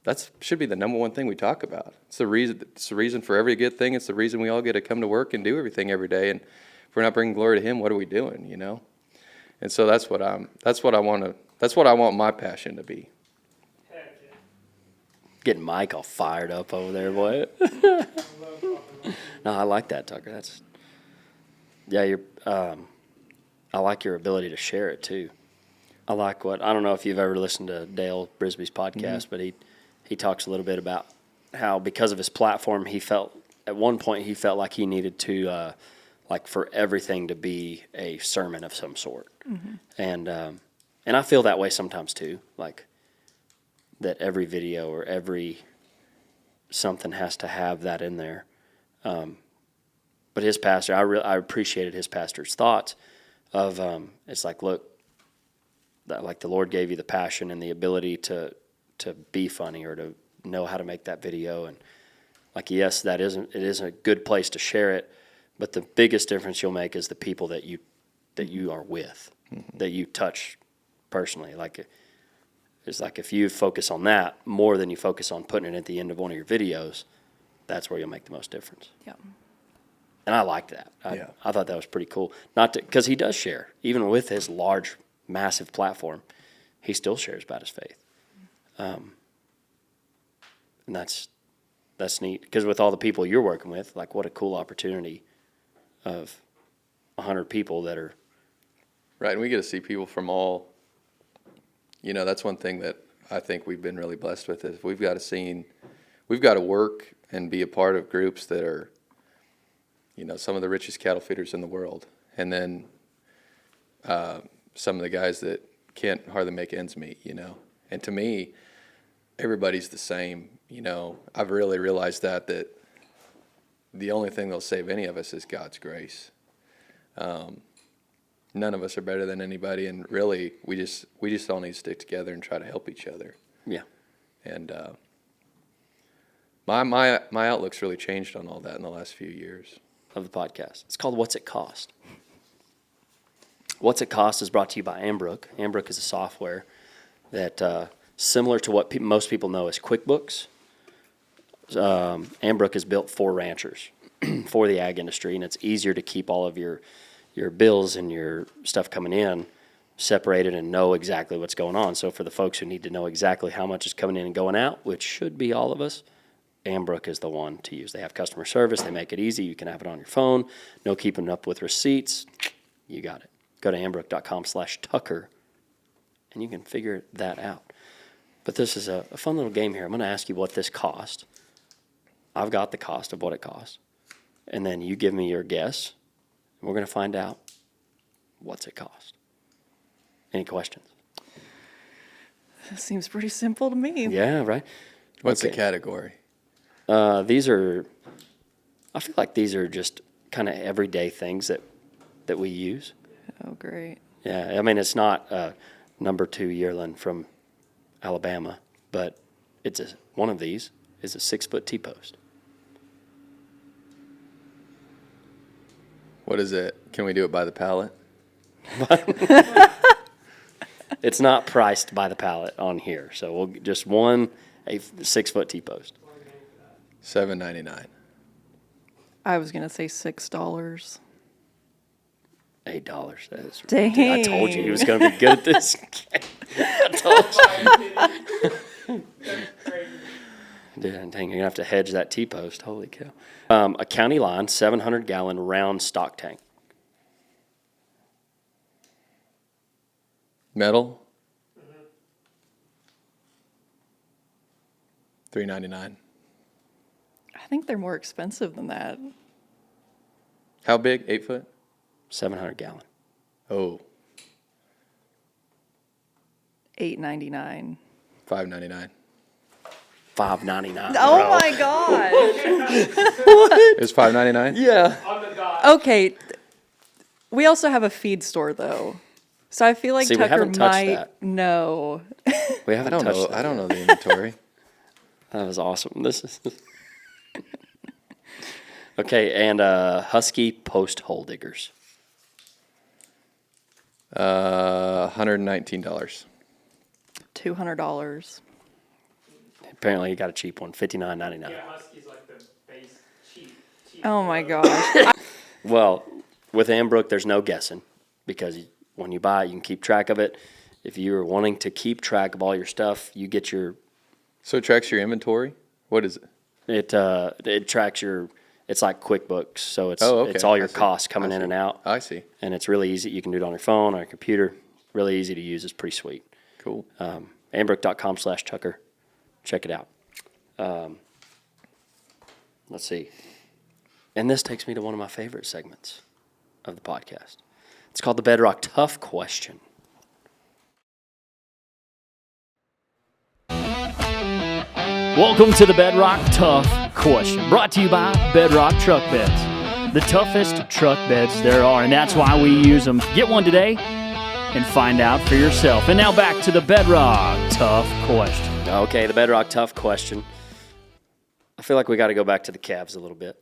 That should be the number one thing we talk about. It's the reason for every good thing. It's the reason we all get to come to work and do everything every day. And if we're not bringing glory to Him, what are we doing, you know? And so that's what I want my passion to be. Heck yeah. Getting Mike all fired up over there, boy. I love talking about No, I like that, Tucker. You're. I like your ability to share it too. I don't know if you've ever listened to Dale Brisby's podcast, but he talks a little bit about how, because of his platform, at one point he felt like he needed to, like, for everything to be a sermon of some sort. Mm-hmm. And I feel that way sometimes too, like that every video or every something has to have that in there. But his pastor, I appreciated his pastor's thoughts of, it's like, look, like the Lord gave you the passion and the ability to be funny or to know how to make that video. And like, yes, it is a good place to share it, but the biggest difference you'll make is the people that you are with, that you touch personally. Like, it's like if you focus on that more than you focus on putting it at the end of one of your videos, that's where you'll make the most difference. Yeah. And I liked that. I thought that was pretty cool. Because he does share, even with his large, massive platform, he still shares about his faith. And that's neat. Because with all the people you're working with, like, what a cool opportunity of 100 people that are. Right, and we get to see people from all, that's one thing that I think we've been really blessed with is we've got to work and be a part of groups that are, some of the richest cattle feeders in the world. And then some of the guys that can't hardly make ends meet, And to me, everybody's the same, I've really realized that the only thing that'll save any of us is God's grace. None of us are better than anybody, and really, we just all need to stick together and try to help each other. Yeah. And my outlook's really changed on all that in the last few years. Of the podcast. It's called What's It Cost? What's It Cost is brought to you by Ambrook. Ambrook is a software that, similar to what most people know as QuickBooks, Ambrook is built for ranchers, for the ag industry, and it's easier to keep all of your bills and your stuff coming in separated and know exactly what's going on. So for the folks who need to know exactly how much is coming in and going out, which should be all of us, Ambrook is the one to use. They have customer service. They make it easy. You can have it on your phone. No keeping up with receipts. You got it. Go to ambrook.com/Tucker, and you can figure that out. But this is a fun little game here. I'm going to ask you what this cost. I've got the cost of what it costs. And then you give me your guess. And we're going to find out what's it cost. Any questions? That seems pretty simple to me. Yeah, right? What's Okay. the category? I feel like these are just kind of everyday things that we use. Oh, great. Yeah, I mean, it's not number 2 yearling from Alabama, but one of these is a 6-foot T-post. What is it? Can we do it by the pallet? It's not priced by the pallet on here, so we'll just a 6-foot T-post. $7.99. I was going to say $6. $8. That is, Dang. I told you he was going to be good at this. I told you. Dude, dang, you're going to have to hedge that T-post. Holy cow. A county line, 700-gallon round stock tank. Metal? $3.99. I think they're more expensive than that. How big? 8 foot? 700-gallon. Oh, $8.99. $5.99. $5.99. Oh bro. my gosh. It was $5.99? Yeah. On the dot. Okay. We also have a feed store though. So I feel like See, we Tucker haven't touched might that. know. We I haven't don't touched know. that. I don't know the inventory. That was awesome. This is okay, and Husky post hole diggers. $119. $200. Apparently, you got a cheap one, $59.99. Yeah, Husky's like the base cheap. Oh my gosh. Well, with Ambrook, there's no guessing because when you buy it, you can keep track of it. If you're wanting to keep track of all your stuff, you get your. So it tracks your inventory? What is it? It tracks your. It's like QuickBooks, so it's Oh, okay. it's all your I see. costs coming I in see. and out, I see. and it's really easy. You can do it on your phone or your computer. Really easy to use. It's pretty sweet. Cool. Ambrook.com/Tucker. Check it out. Let's see. And this takes me to one of my favorite segments of the podcast. It's called the Bedrock Tough Question. Welcome to the Bedrock Tough Question, brought to you by Bedrock Truck Beds. The toughest truck beds there are, and that's why we use them. Get one today and find out for yourself. And now back to the Bedrock Tough Question. Okay, the Bedrock Tough Question. I feel like we got to go back to the calves a little bit.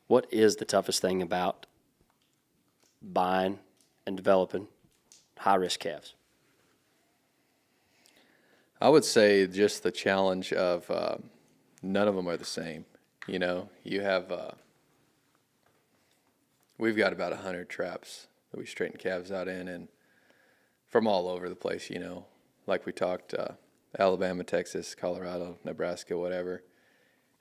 What is the toughest thing about buying and developing high-risk calves? I would say just the challenge of none of them are the same. You know, you have, we've got about 100 traps that we straighten calves out in, and from all over the place, you know, like we talked, Alabama, Texas, Colorado, Nebraska, whatever.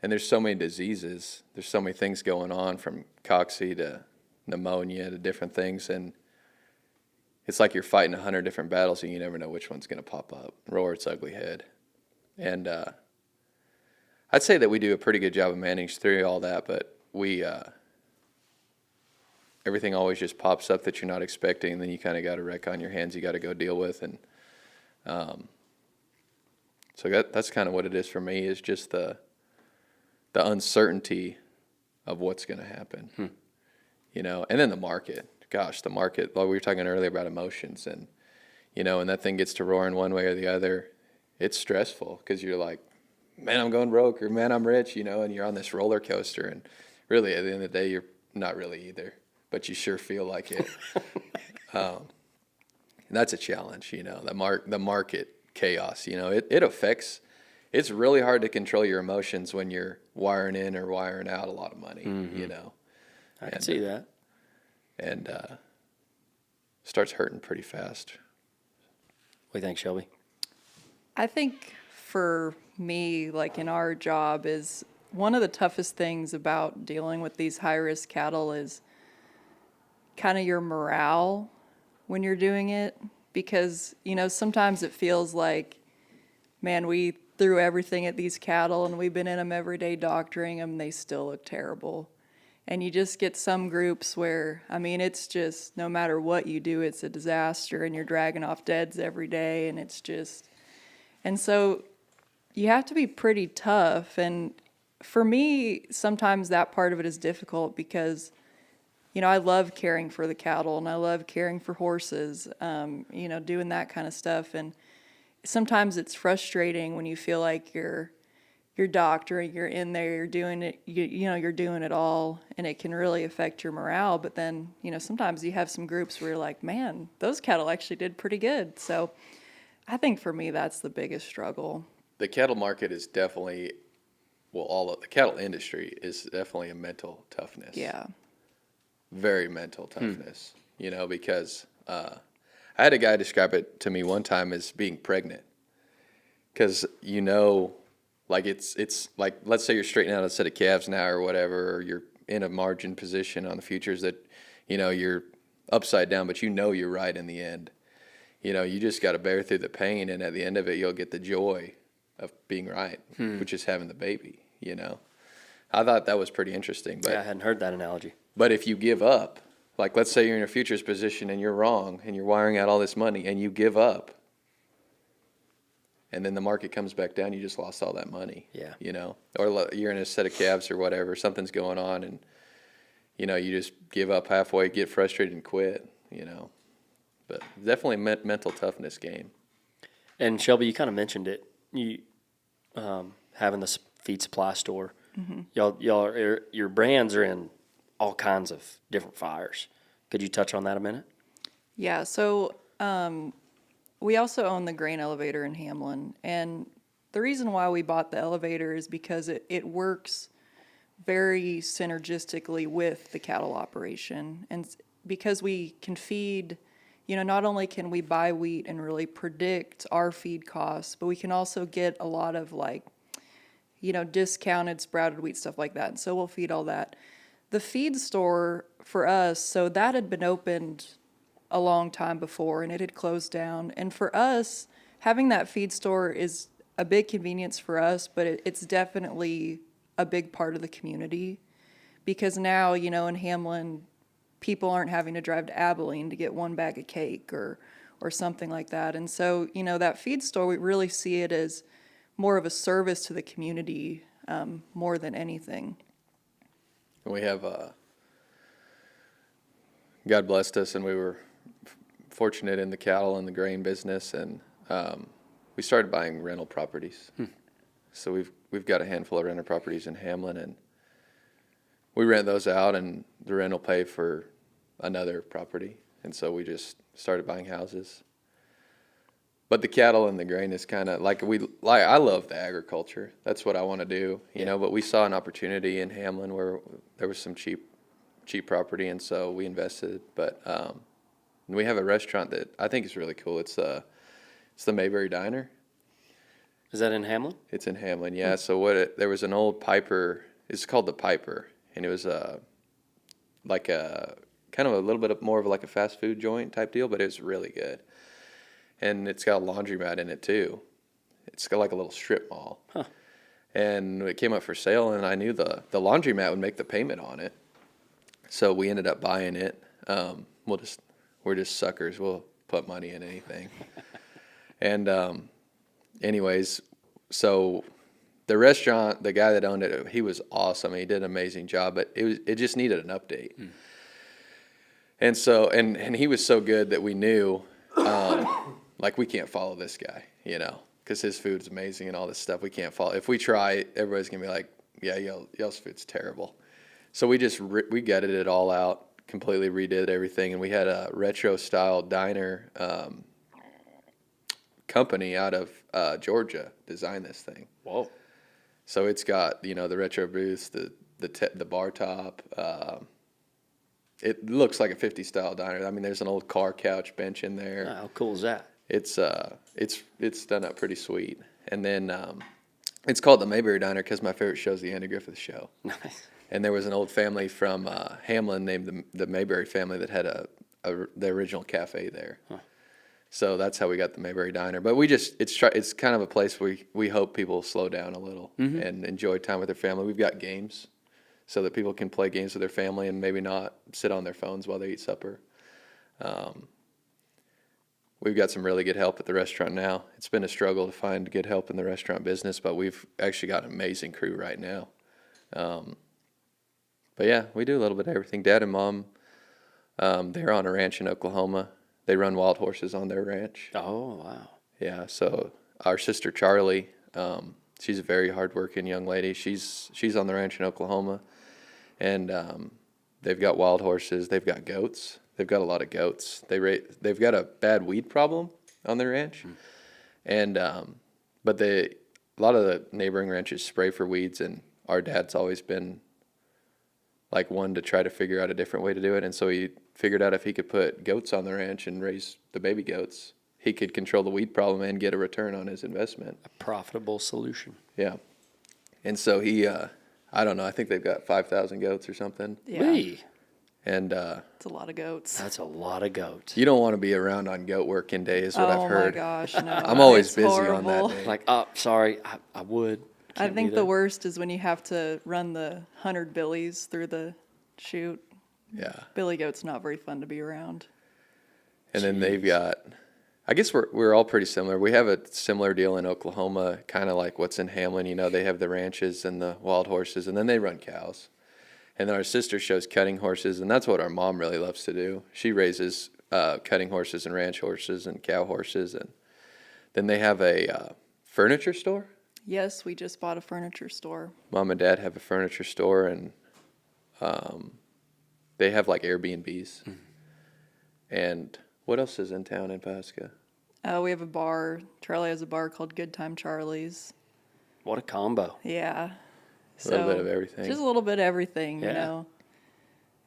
And there's so many diseases, there's so many things going on, from cocci to pneumonia to different things, and it's like you're fighting 100 different battles and you never know which one's going to pop up, roar its ugly head. And I'd say that we do a pretty good job of managing through all that, but we everything always just pops up that you're not expecting, and then you kind of got a wreck on your hands you got to go deal with. And so that's kind of what it is for me, is just the uncertainty of what's going to happen, you know, and then the market. Gosh, the market, like we were talking earlier about emotions, and, you know, when that thing gets to roaring one way or the other, it's stressful because you're like, man, I'm going broke, or man, I'm rich, you know, and you're on this roller coaster, and really at the end of the day, you're not really either, but you sure feel like it. And that's a challenge, you know, the market chaos, you know, it affects, it's really hard to control your emotions when you're wiring in or wiring out a lot of money, you know. I can see that. And starts hurting pretty fast. What do you think, Shelby? I think for me, like in our job, is one of the toughest things about dealing with these high-risk cattle is kind of your morale when you're doing it. Because, you know, sometimes it feels like, man, we threw everything at these cattle and we've been in them every day doctoring them, they still look terrible. And you just get some groups where, I mean, it's just no matter what you do, it's a disaster, and you're dragging off deads every day, and it's just, and so you have to be pretty tough. And for me, sometimes that part of it is difficult because, you know, I love caring for the cattle and I love caring for horses, you know, doing that kind of stuff. And sometimes it's frustrating when you feel like you're doctoring, you're in there, you're doing it, you know, you're doing it all, and it can really affect your morale. But then, you know, sometimes you have some groups where you're like, man, those cattle actually did pretty good. So I think for me, that's the biggest struggle. The cattle market is definitely, well, all of the cattle industry is definitely a mental toughness. Yeah. Very mental toughness, you know, because I had a guy describe it to me one time as being pregnant. Because, you know, like it's like, let's say you're straightening out a set of calves now or whatever, or you're in a margin position on the futures that, you know, you're upside down, but you know you're right in the end. You know, you just got to bear through the pain, and at the end of it, you'll get the joy of being right, which is having the baby, you know. I thought that was pretty interesting. But, Yeah, I hadn't heard that analogy. But if you give up, like let's say you're in a futures position and you're wrong and you're wiring out all this money and you give up, and then the market comes back down, you just lost all that money. Yeah. You know, or you're in a set of calves or whatever, something's going on, and, you know, you just give up halfway, get frustrated and quit, you know. But definitely mental toughness game. And Shelby, you kind of mentioned it. You having the feed supply store. Y'all are, your brands are in all kinds of different fires. Could you touch on that a minute? Yeah, so we also own the grain elevator in Hamlin, and the reason why we bought the elevator is because it works very synergistically with the cattle operation, and because we can feed, you know, not only can we buy wheat and really predict our feed costs, but we can also get a lot of, like, you know, discounted sprouted wheat, stuff like that, and so we'll feed all that. The feed store for us, so that had been opened a long time before, and it had closed down. And for us, having that feed store is a big convenience for us, but it's definitely a big part of the community, because now, you know, in Hamlin, people aren't having to drive to Abilene to get one bag of cake or something like that. And so, you know, that feed store, we really see it as more of a service to the community more than anything. And we have, God blessed us, and we were fortunate in the cattle and the grain business, and we started buying rental properties. So we've got a handful of rental properties in Hamlin, and we rent those out, and the rent will pay for another property. And so we just started buying houses. But the cattle and the grain is kind of I love the agriculture. That's what I want to do, you know. But we saw an opportunity in Hamlin where there was some cheap property, and so we invested. But we have a restaurant that I think is really cool. It's the Mayberry Diner. Is that in Hamlin? It's in Hamlin, yeah. So there was an old Piper. It's called the Piper, and it was like a kind of a little bit more of like a fast food joint type deal, but it was really good. And it's got a laundromat in it too. It's got like a little strip mall. Huh. And it came up for sale, and I knew the laundromat would make the payment on it. So we ended up buying it. We're just suckers. We'll put money in anything. And anyways, so the restaurant, the guy that owned it, he was awesome. He did an amazing job, but it just needed an update. And so and he was so good that we knew. Like, we can't follow this guy, you know, because his food's amazing and all this stuff. We can't follow. If we try, everybody's going to be like, yeah, y'all's food's terrible. So we just we gutted it all out, completely redid everything, and we had a retro-style diner company out of Georgia design this thing. Whoa. So it's got, you know, the retro booths, the bar top. It looks like a 50s style diner. I mean, there's an old car couch bench in there. How cool is that? It's done up pretty sweet. And then it's called the Mayberry Diner because my favorite show is the Andy Griffith Show. Nice. And there was an old family from Hamlin named the Mayberry family that had the original cafe there. Huh. So that's how we got the Mayberry Diner. But it's kind of a place we hope people slow down a little and enjoy time with their family. We've got games so that people can play games with their family and maybe not sit on their phones while they eat supper. We've got some really good help at the restaurant now. It's been a struggle to find good help in the restaurant business, but we've actually got an amazing crew right now. But yeah, we do a little bit of everything. Dad and Mom, they're on a ranch in Oklahoma. They run wild horses on their ranch. Oh, wow. Yeah, so our sister Charlie, she's a very hardworking young lady. She's on the ranch in Oklahoma, and they've got wild horses. They've got goats. They've got a lot of goats. They've got a bad weed problem on their ranch, and but a lot of the neighboring ranches spray for weeds, and our dad's always been like one to try to figure out a different way to do it, and so he figured out if he could put goats on the ranch and raise the baby goats, he could control the weed problem and get a return on his investment. A profitable solution. Yeah, and so he, I don't know, I think they've got 5,000 goats or something. Yeah. Wee. And It's a lot of goats. That's a lot of goats. you don't want to be around on goat working day is what I've heard. Oh my gosh, no. I'm always It's busy horrible. on that day. Like, oh, sorry, I would. I Can't think be the there. worst is when you have to run the 100 billies through the chute. Yeah. Billy goat's not very fun to be around. And then they've got, I guess we're all pretty similar. We have a similar deal in Oklahoma, kind of like what's in Hamlin. You know, they have the ranches and the wild horses, and then they run cows. And then our sister shows cutting horses, and that's what our mom really loves to do. She raises cutting horses and ranch horses and cow horses. And then they have a furniture store. Yes, we just bought a furniture store. Mom and Dad have a furniture store, and they have like Airbnbs. And what else is in town in Pasco? We have a bar. Charlie has a bar called Good Time Charlie's. What a combo. Yeah. A little bit of everything. Just a little bit of everything, you Yeah. know.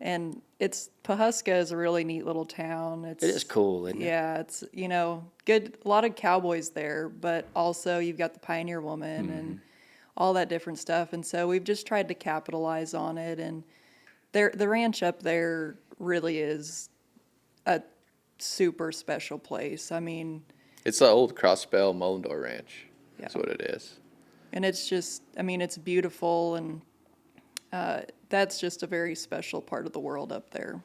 And Pawhuska is a really neat little town. It is cool, isn't it? Yeah, it's, you know, good, a lot of cowboys there, but also you've got the Pioneer Woman and all that different stuff. And so we've just tried to capitalize on it. And the ranch up there really is a super special place. I mean, It's the old Crossbell Mullendore Ranch. Yeah. That's what it is. and it's just, I mean, it's beautiful, and that's just a very special part of the world up there.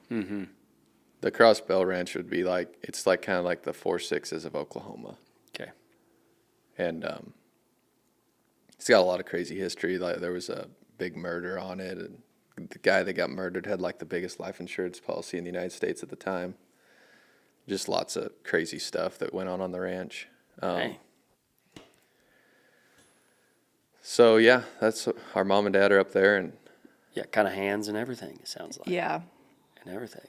The Crossbell Ranch would be like, it's like kind of like the 4 6s of Oklahoma. Okay. And got a lot of crazy history. Like there was a big murder on it, and the guy that got murdered had like the biggest life insurance policy in the United States at the time. Just lots of crazy stuff that went on the ranch. Hey. So yeah, that's our mom and dad are up there, and Yeah, kind of hands and everything, it sounds like. Yeah. And everything.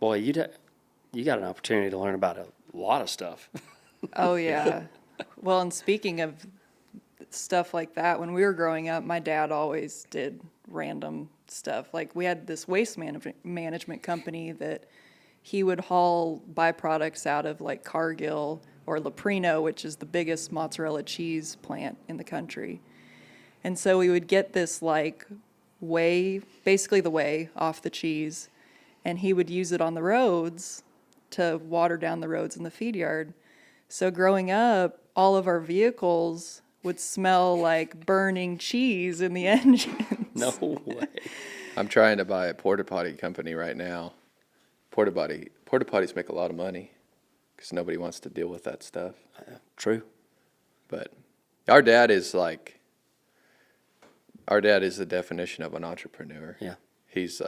Boy, you got an opportunity to learn about a lot of stuff. Oh, yeah. Well, and speaking of stuff like that, when we were growing up, my dad always did random stuff. Like we had this waste management company that he would haul byproducts out of like Cargill or Leprino, which is the biggest mozzarella cheese plant in the country. And so we would get this like whey, basically the whey off the cheese, and he would use it on the roads to water down the roads in the feed yard. So growing up, all of our vehicles would smell like burning cheese in the engines. No way. I'm trying to buy a porta potty company right now. Porta potties make a lot of money because nobody wants to deal with that stuff. True. But our dad is the definition of an entrepreneur. Yeah. He's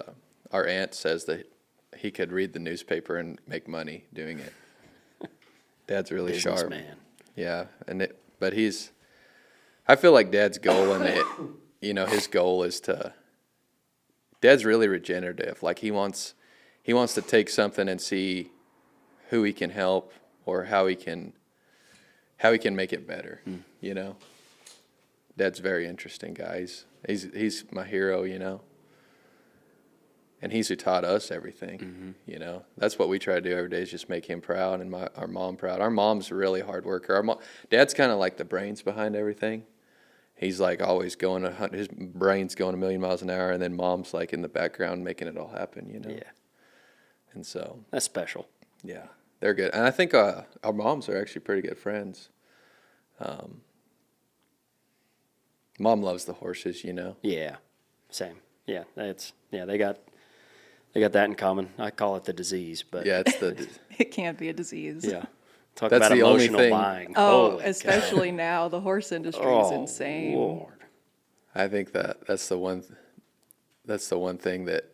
our aunt says that he could read the newspaper and make money doing it. Dad's really sharp. Businessman. Yeah, but I feel like Dad's goal his goal is Dad's really regenerative. Like he wants to take something and see who he can help or how he can make it better. You know, Dad's a very interesting guy. He's my hero. You know, and he's who taught us everything. You know, that's what we try to do every day is just make him proud and our mom proud. Our mom's a really hard worker. Dad's kind of like the brains behind everything. He's like always his brain's going a million miles an hour, and then mom's like in the background making it all happen, you know? Yeah. And so. That's special. Yeah, they're good. And I think our moms are actually pretty good friends. Mom loves the horses, you know? Yeah. Same. Yeah. They got that in common. I call it the disease, but Yeah, it's the. It can't be a disease. yeah. Talk That's about the only emotional thing- buying. Oh, Holy especially now, the horse industry is cow. insane. Lord. I think that's the one thing that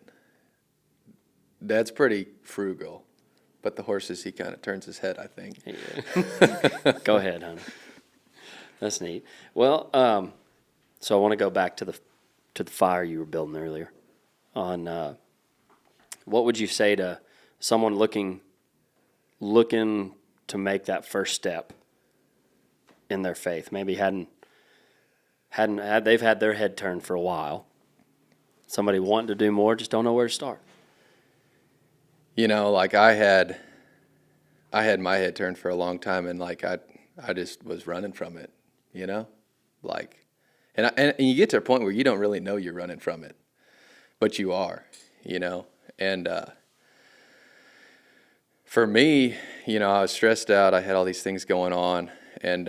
Dad's pretty frugal, but the horses he kind of turns his head, I think. Yeah. Go ahead, honey. That's neat. Well, so I want to go back to the fire you were building earlier. On what would you say to someone looking to make that first step in their faith? Maybe they've had their head turned for a while. Somebody wanting to do more, just don't know where to start. You know, like I had my head turned for a long time, and like I just was running from it, you know, like, and you get to a point where you don't really know you're running from it, but you are, you know, and for me, you know, I was stressed out. I had all these things going on, and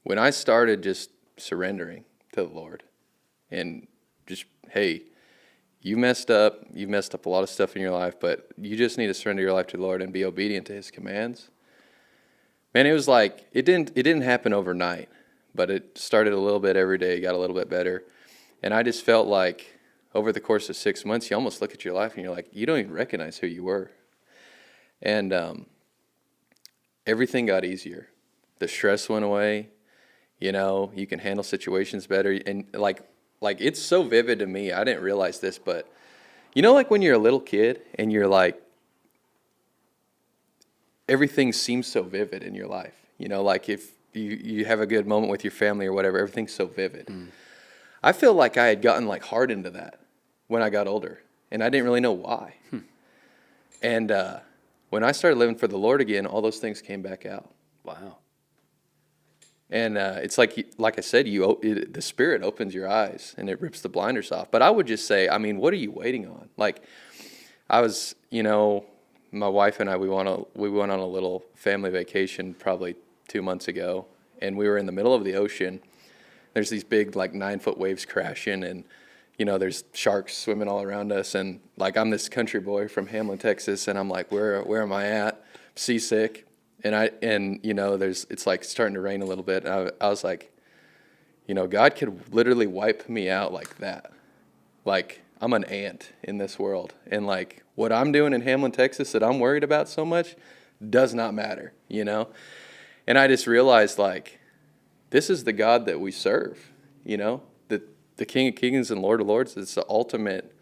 when I started just surrendering to the Lord, and just, hey, you've messed up a lot of stuff in your life, but you just need to surrender your life to the Lord and be obedient to His commands. Man, it was like it didn't happen overnight, but it started a little bit every day, got a little bit better, and I just felt like over the course of 6 months, you almost look at your life and you're like, you don't even recognize who you were, and everything got easier. The stress went away. You know, you can handle situations better, and like it's so vivid to me. I didn't realize this, but you know, like when you're a little kid and you're like, everything seems so vivid in your life. You know, like if you have a good moment with your family or whatever, everything's so vivid. I feel like I had gotten like hardened to that when I got older, and I didn't really know why. And when I started living for the Lord again, all those things came back out. Wow. And it's like I said, the Spirit opens your eyes and it rips the blinders off. But I would just say, I mean, what are you waiting on? Like, I was, you know, my wife and I, we went on a little family vacation probably 2 months ago, and we were in the middle of the ocean. There's these big, like 9-foot waves crashing, and you know, there's sharks swimming all around us. And like, I'm this country boy from Hamlin, Texas, and I'm like, where am I at? Seasick. And it's like starting to rain a little bit. And I was like, God could literally wipe me out like that. Like, I'm an ant in this world. And like what I'm doing in Hamlin, Texas that I'm worried about so much does not matter, And I just realized, like, this is the God that we serve, the King of Kings and Lord of Lords. It's the ultimate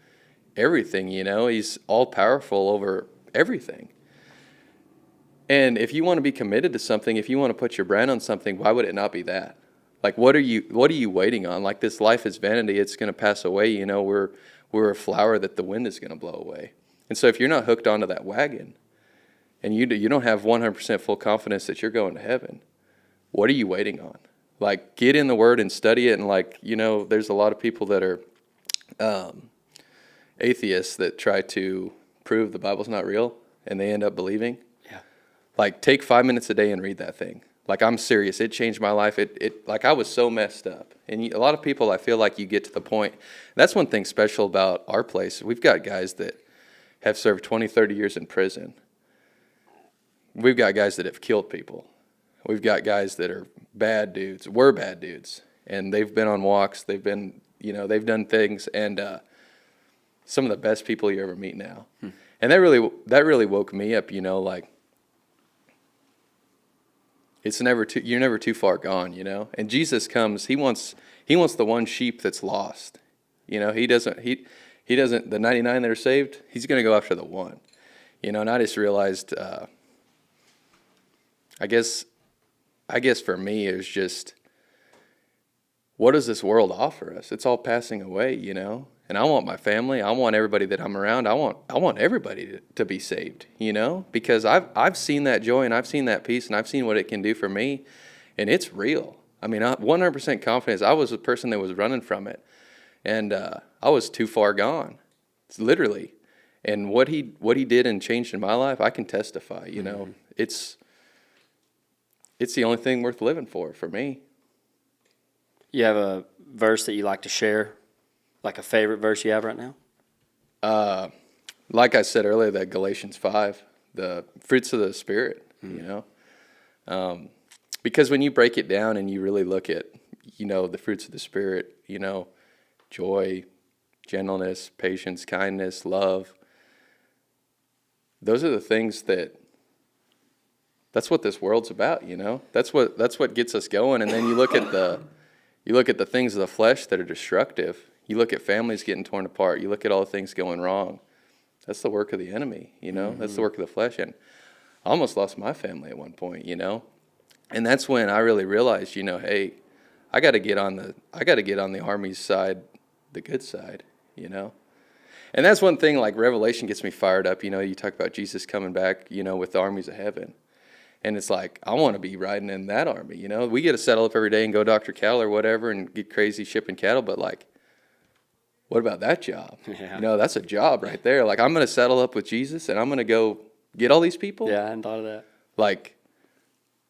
everything, He's all powerful over everything. And if you want to be committed to something, if you want to put your brand on something, why would it not be that? Like, what are you waiting on? Like, this life is vanity. It's going to pass away. We're a flower that the wind is going to blow away. And so if you're not hooked onto that wagon and you don't have 100% full confidence that you're going to heaven, what are you waiting on? Like, get in the Word and study it. And like, there's a lot of people that are atheists that try to prove the Bible's not real and they end up believing. Yeah. Like, take 5 minutes a day and read that thing. Like, I'm serious. It changed my life. Like, I was so messed up. And a lot of people, I feel like you get to the point. That's one thing special about our place. We've got guys that have served 20, 30 years in prison. We've got guys that have killed people. We've got guys that are were bad dudes. And they've been on walks. They've been, they've done things. And some of the best people you ever meet now. And that really woke me up, like, you're never too far gone, And Jesus comes, he wants the one sheep that's lost. He doesn't the 99 that are saved, he's going to go after the one. And I just realized I guess for me it was just, what does this world offer us? It's all passing away, And I want my family, I want everybody that I'm around, I want everybody to be saved, because I've seen that joy and I've seen that peace and I've seen what it can do for me, and it's real. I mean, 100% confidence. I was a person that was running from it, and I was too far gone, literally. And what he did and changed in my life, I can testify. It's the only thing worth living for me. You have a verse that you like to share? Like a favorite verse you have right now? Like I said earlier, that Galatians 5, the fruits of the Spirit, because when you break it down and you really look at, the fruits of the Spirit, joy, gentleness, patience, kindness, love, those are the things that's what this world's about, That's what gets us going. And then you look at the things of the flesh that are destructive. You look at families getting torn apart. You look at all the things going wrong. That's the work of the enemy, Mm-hmm. That's the work of the flesh. And I almost lost my family at one point, And that's when I really realized, hey, I got to get on the Army's side, the good side, And that's one thing, like, Revelation gets me fired up. You talk about Jesus coming back, with the armies of heaven. And it's like, I want to be riding in that army, We get to settle up every day and go doctor cattle or whatever and get crazy shipping cattle, but like, what about that job? Yeah. That's a job right there. Like, I'm going to settle up with Jesus and I'm going to go get all these people. Yeah, I hadn't thought of that. Like,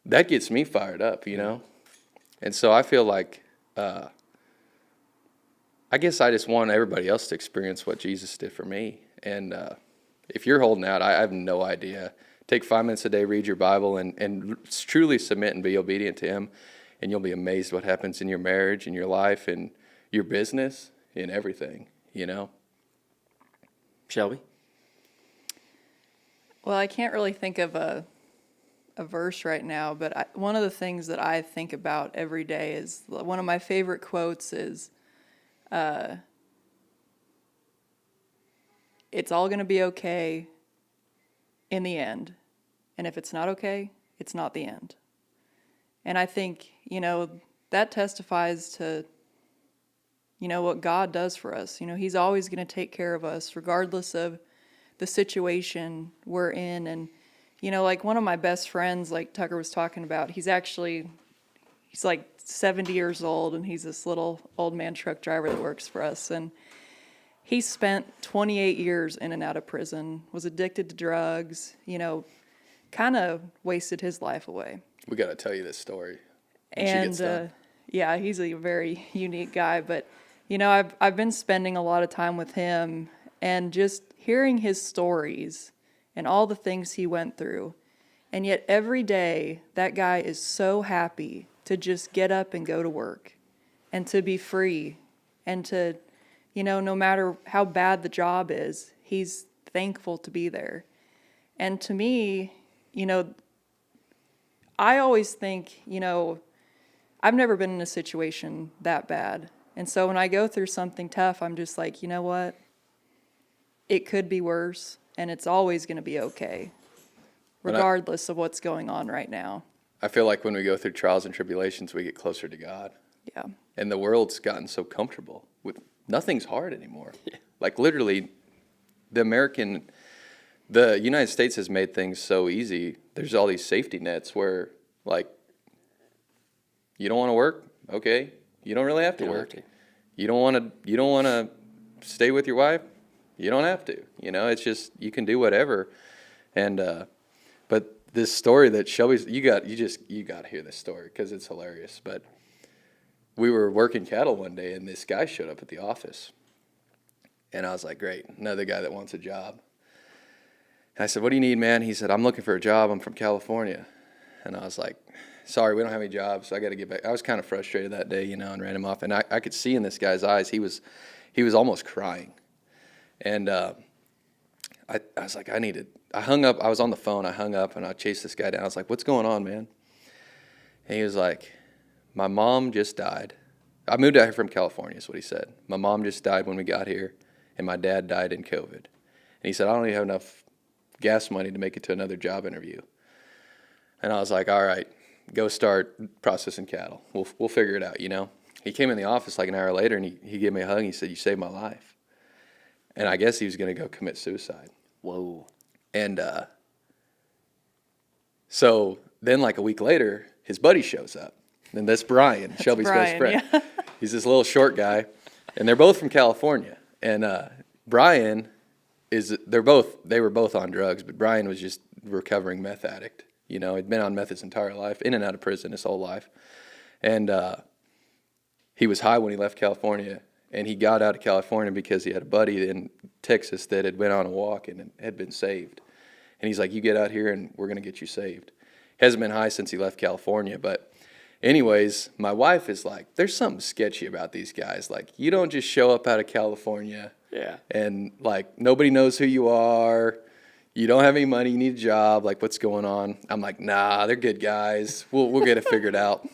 that gets me fired up, And so I feel like, I guess I just want everybody else to experience what Jesus did for me. And if you're holding out, I have no idea. Take 5 minutes a day, read your Bible, and truly submit and be obedient to Him, and you'll be amazed what happens in your marriage, in your life, in your business, in everything, Shelby? Well, I can't really think of a verse right now, but one of the things that I think about every day is, one of my favorite quotes is, it's all going to be okay in the end. And if it's not okay, it's not the end. And I think, that testifies to, what God does for us. He's always going to take care of us regardless of the situation we're in. And, like one of my best friends, like Tucker was talking about, he's like 70 years old, and he's this little old man truck driver that works for us. And he spent 28 years in and out of prison, was addicted to drugs, kind of wasted his life away. We got to tell you this story. And yeah, he's a very unique guy. But, I've been spending a lot of time with him, and just hearing his stories and all the things he went through. And yet every day, that guy is so happy to just get up and go to work and to be free and to, no matter how bad the job is, he's thankful to be there. And to me, I always think, I've never been in a situation that bad. And so when I go through something tough, I'm just like, you know what? It could be worse, and it's always going to be okay, regardless of what's going on right now. I feel like when we go through trials and tribulations, we get closer to God. Yeah. And the world's gotten so comfortable with nothing's hard anymore. Yeah. Like literally, the United States has made things so easy. There's all these safety nets where, like, you don't want to work, okay? You don't really have to work. You don't want to stay with your wife. You don't have to. It's just you can do whatever. And but this story that Shelby's you got to hear this story because it's hilarious. But we were working cattle one day and this guy showed up at the office. And I was like, great, another guy that wants a job. And I said, what do you need, man? He said, I'm looking for a job. I'm from California. And I was like, sorry, we don't have any jobs. So I got to get back. I was kind of frustrated that day, and ran him off. And I could see in this guy's eyes, he was almost crying. And I was like, I hung up. I was on the phone. I hung up, and I chased this guy down. I was like, what's going on, man? And he was like, my mom just died. I moved out here from California is what he said. My mom just died when we got here, and my dad died in COVID. And he said, I don't even have enough gas money to make it to another job interview. And I was like, all right, go start processing cattle. We'll figure it out, He came in the office like an hour later, and he gave me a hug, and he said, you saved my life. And I guess he was going to go commit suicide. Whoa. And so then like a week later, his buddy shows up. And that's Brian, Shelby's best friend. Yeah. He's this little short guy. And they're both from California. And Brian they were both on drugs, but Brian was just a recovering meth addict. He'd been on meth his entire life, in and out of prison his whole life. And he was high when he left California. And he got out of California because he had a buddy in Texas that had went on a walk and had been saved. And he's like, you get out here and we're going to get you saved. He hasn't been high since he left California. But anyways, my wife is like, there's something sketchy about these guys. Like, you don't just show up out of California. Yeah. And, like, nobody knows who you are. You don't have any money. You need a job. Like, what's going on? I'm like, nah, they're good guys. We'll get it figured out.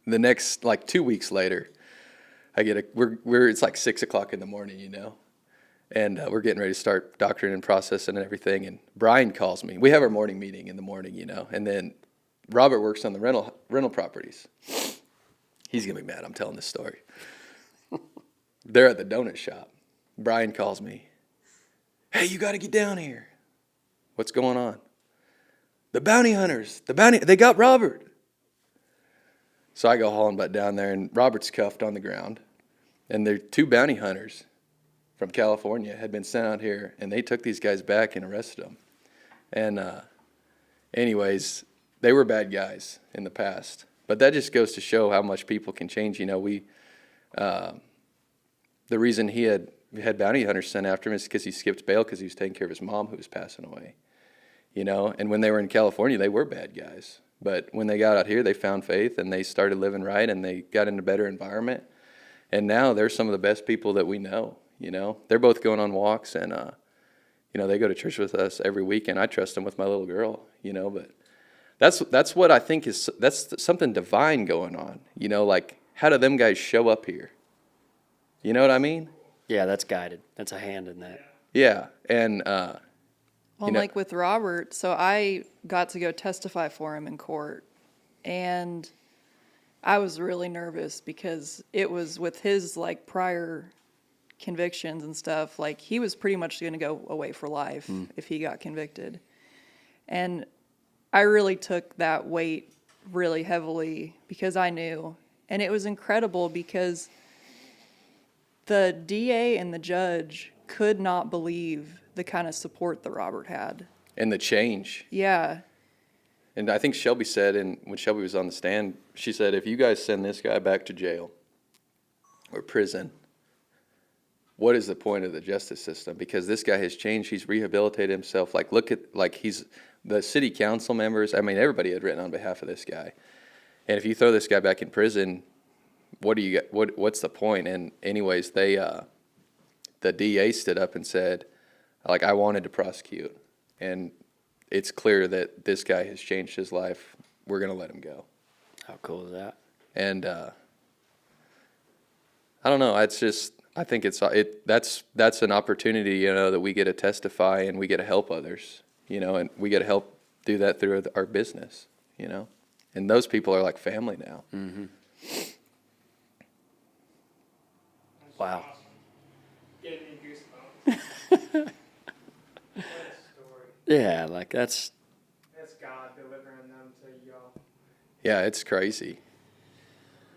The next, 2 weeks later, it's like 6 o'clock in the morning, and we're getting ready to start doctoring and processing and everything. And Brian calls me. We have our morning meeting in the morning, and then Robert works on the rental properties. He's gonna be mad I'm telling this story. They're at the donut shop. Brian calls me. Hey, you got to get down here. What's going on? The bounty hunters. They got Robert. So I go hauling butt down there, and Robert's cuffed on the ground. And their 2 bounty hunters from California had been sent out here, and they took these guys back and arrested them. And anyways, they were bad guys in the past. But that just goes to show how much people can change. The reason he had bounty hunters sent after him is because he skipped bail because he was taking care of his mom who was passing away. And when they were in California, they were bad guys. But when they got out here, they found faith and they started living right and they got in a better environment. And now they're some of the best people that we know, They're both going on walks and, they go to church with us every weekend. I trust them with my little girl, but that's what I think that's something divine going on, like how do them guys show up here? You know what I mean? Yeah, that's guided. That's a hand in that. Yeah, and like with Robert, so I got to go testify for him in court, and I was really nervous because it was with his prior convictions and stuff, he was pretty much going to go away for life if he got convicted. And I really took that weight really heavily because I knew. And it was incredible because the DA and the judge could not believe the kind of support that Robert had. And the change. Yeah. And I think Shelby said, and when Shelby was on the stand, she said, if you guys send this guy back to jail or prison, what is the point of the justice system? Because this guy has changed. He's rehabilitated himself. Look at, the city council members, I mean, everybody had written on behalf of this guy. And if you throw this guy back in prison, what do you get? What's the point? And anyways, the DA stood up and said, like, I wanted to prosecute, and it's clear that this guy has changed his life. We're gonna let him go. How cool is that? And I don't know. It's just, I think that's an opportunity, you know, that we get to testify and we get to help others, you know, and we get to help do that through our business, you know. And those people are like family now. Mm-hmm. That's Wow. awesome. Getting me goosebumps. What a story. Yeah, like that's That's God delivering them to y'all. Yeah, it's crazy.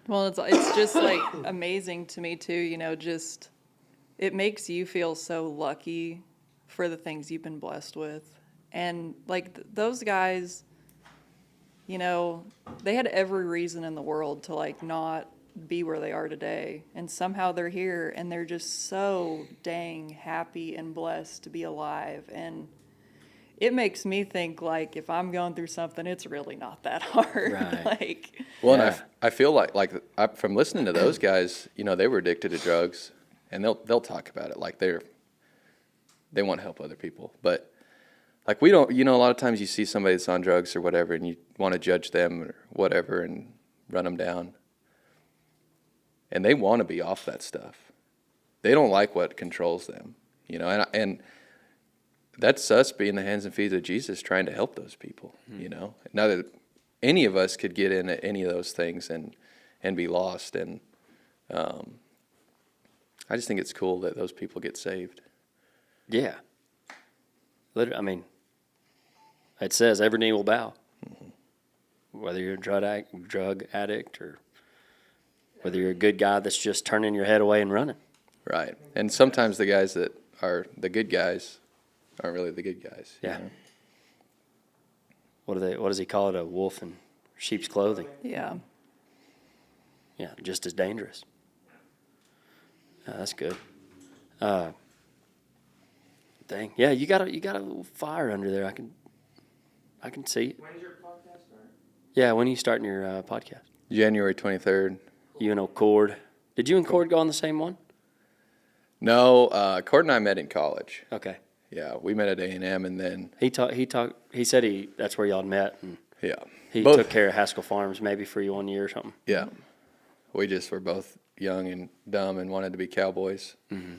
Well, it's just like amazing to me too, you know, just it makes you feel so lucky for the things you've been blessed with. And like those guys, you know, they had every reason in the world to like not be where they are today. And somehow they're here and they're just so dang happy and blessed to be alive. And it makes me think like if I'm going through something, it's really not that hard. Right. Like, Well, Yeah. and I feel like from listening to those guys, you know, they were addicted to drugs, and they'll talk about it like they want to help other people, but like we don't, you know, a lot of times you see somebody that's on drugs or whatever, and you want to judge them or whatever and run them down, and they want to be off that stuff. They don't like what controls them, you know, and that's us being the hands and feet of Jesus, trying to help those people, you know. Now that any of us could get in at any of those things and be lost, and I just think it's cool that those people get saved. yeah. I mean, it says every knee will bow, whether you're a drug addict or whether you're a good guy that's just turning your head away and running. Right. And sometimes the guys that are the good guys aren't really the good guys. you Yeah. know? What does he call it? A wolf in sheep's clothing. yeah. Yeah, just as dangerous. That's good. Dang. Yeah, you got a little fire under there. I can see it. When's your podcast start? Yeah, when are you starting your podcast? January 23rd. You and Cord. Did you and Cord go on the same one? No, Cord and I met in college. Okay. Yeah, we met at A&M, and then, He said that's where y'all had met, and yeah. he Both- took care of Haskell Farms maybe for you 1 year or something. Yeah. We just were both young and dumb and wanted to be cowboys. Mm-hmm.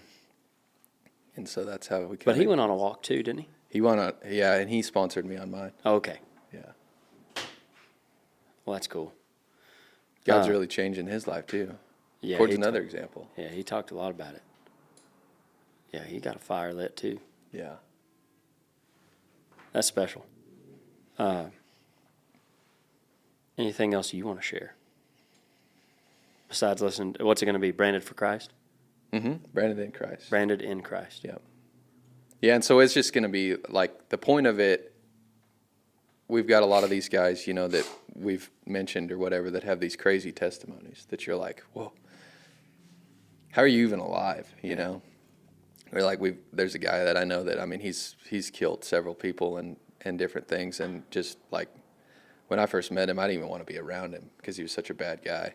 And so that's how we But he went on a walk too, didn't he? He went on, yeah, and he sponsored me on mine. Oh, okay. Yeah. Well, that's cool. God's really changing his life too. Yeah. Cord's he another talked- example. Yeah, he talked a lot about it. Yeah, he got a fire lit too. Yeah. That's special. Anything else you want to share? Besides listening, what's it going to be? Branded for Christ? Mm-hmm. Branded in Christ. Branded in Christ. Yeah. Yeah, and so it's just going to be like the point of it. We've got a lot of these guys, you know, that we've mentioned or whatever that have these crazy testimonies that you're like, whoa, how are you even alive? You know, or like there's a guy that I know that, I mean, he's killed several people and different things, and just like when I first met him, I didn't even want to be around him because he was such a bad guy.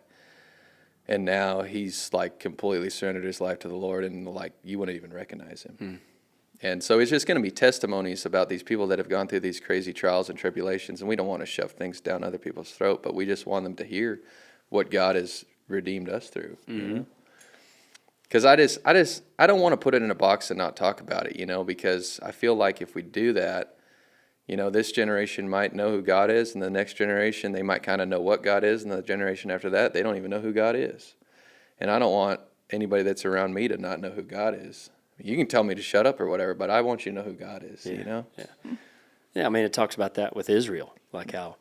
And now he's like completely surrendered his life to the Lord, and like you wouldn't even recognize him. And so it's just going to be testimonies about these people that have gone through these crazy trials and tribulations, and we don't want to shove things down other people's throat, but we just want them to hear what God has redeemed us through. You know? Because I don't want to put it in a box and not talk about it, you know, because I feel like if we do that, you know, this generation might know who God is, and the next generation, they might kind of know what God is, and the generation after that, they don't even know who God is. And I don't want anybody that's around me to not know who God is. You can tell me to shut up or whatever, but I want you to know who God is, you know? Yeah. Yeah, I mean, it talks about that with Israel, like how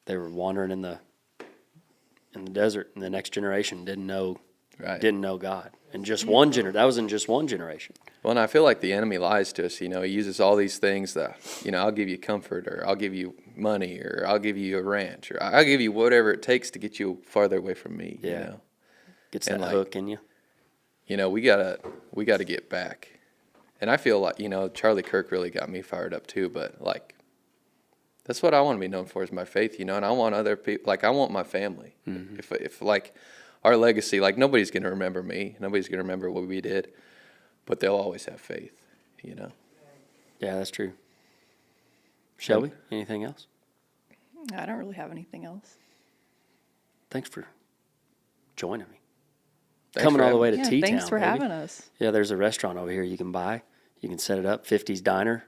they were wandering in the desert, and the next generation didn't know God. And just that was in just one generation. Well, and I feel like the enemy lies to us, you know. He uses all these things that, you know, I'll give you comfort, or I'll give you money, or I'll give you a ranch, or I'll give you whatever it takes to get you farther away from me, Yeah. you know? Gets And that like- hook in you. You know, we gotta get back. And I feel like, you know, Charlie Kirk really got me fired up too, but like That's what I want to be known for, is my faith, and I want other people, like I want my family. Mm-hmm. If like our legacy, like nobody's going to remember me, nobody's going to remember what we did, but they'll always have faith, Yeah, that's true. Shelby, anything else? I don't really have anything else. Thanks for joining me. Thanks Coming for all the way having to T-Town, Thanks for baby. having us. Yeah, there's a restaurant over here you can buy. You can set it up, 50s Diner.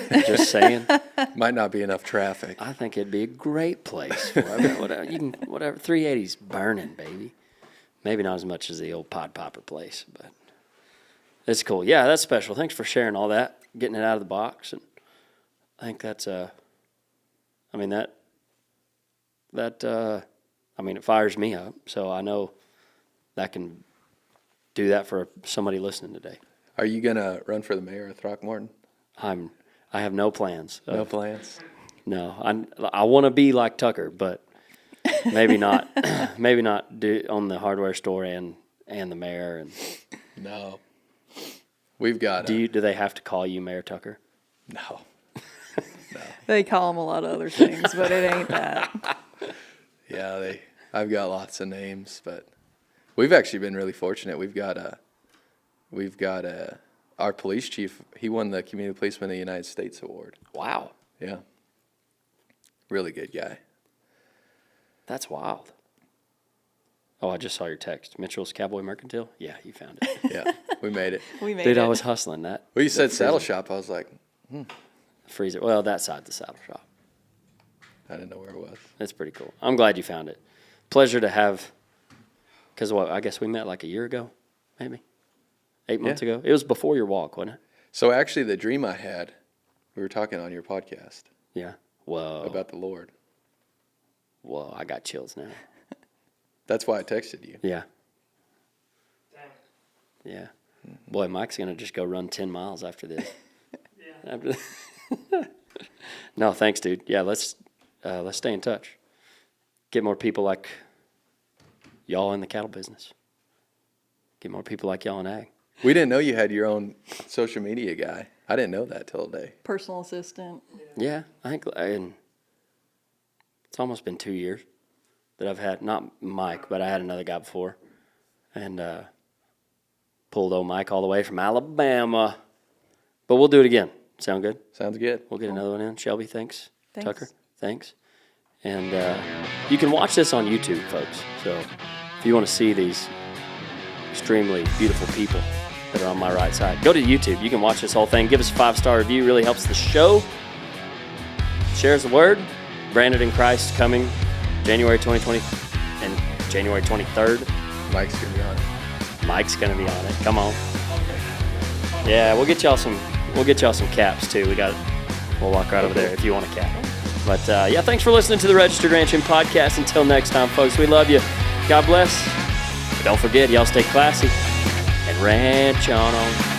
Just saying. Might not be enough traffic. I think it'd be a great place for it. Whatever. 380's burning, baby. Maybe not as much as the old Pod Popper place, but it's cool. Yeah, that's special. Thanks for sharing all that, getting it out of the box, and I think that's it fires me up. So I know that can do that for somebody listening today. Are you going to run for the mayor of Throckmorton? I have no plans. No plans? No, I want to be like Tucker, but maybe not. Maybe not do on the hardware store and the mayor. And No. We've got do they have to call you Mayor Tucker? No. They call them a lot of other things, but it ain't that. Yeah, I've got lots of names, but we've actually been really fortunate. We've got our police chief, he won the Community Policeman of the United States award. Wow, Yeah. Really good guy. that's wild. Oh, I just saw your text. Mitchell's Cowboy Mercantile? Yeah, you found it. Yeah, we made it. We made Dude, it. I was hustling that. Well, you said saddle shop. I was like, Freezer. Well, that side's the saddle shop. I didn't know where it was. That's pretty cool. I'm glad you found it. Pleasure to have, because I guess we met like a year ago, maybe 8 months ago. It was before your walk, wasn't it? So actually, the dream I had, we were talking on your podcast Yeah. Whoa. about the Lord. Whoa, I got chills now. That's why I texted you. Yeah. Dang. Yeah. Boy, Mike's going to just go run 10 miles after this. Yeah. No, thanks, dude. Yeah, let's stay in touch. Get more people like y'all in the cattle business. Get more people like y'all in ag. We didn't know you had your own social media guy. I didn't know that till today. Personal assistant. Yeah, I think it's almost been 2 years that I've had, not Mike, but I had another guy before. And pulled old Mike all the way from Alabama. But we'll do it again. Sound good? Sounds good. We'll get another one in. Shelby, thanks. Thanks. Tucker, thanks. And you can watch this on YouTube, folks. So if you want to see these extremely beautiful people that are on my right side, go to YouTube. You can watch this whole thing. Give us a 5-star review. Really helps the show. Shares the word. Branded in Christ coming January 2020 and January 23rd. Mike's going to be on it. Mike's going to be on it. Come on. Yeah, we'll get y'all some caps too. We'll walk right over there if you want a cap. But yeah, thanks for listening to the Registered Ranching Podcast. Until next time, folks, we love you. God bless. But don't forget, y'all stay classy and ranch on.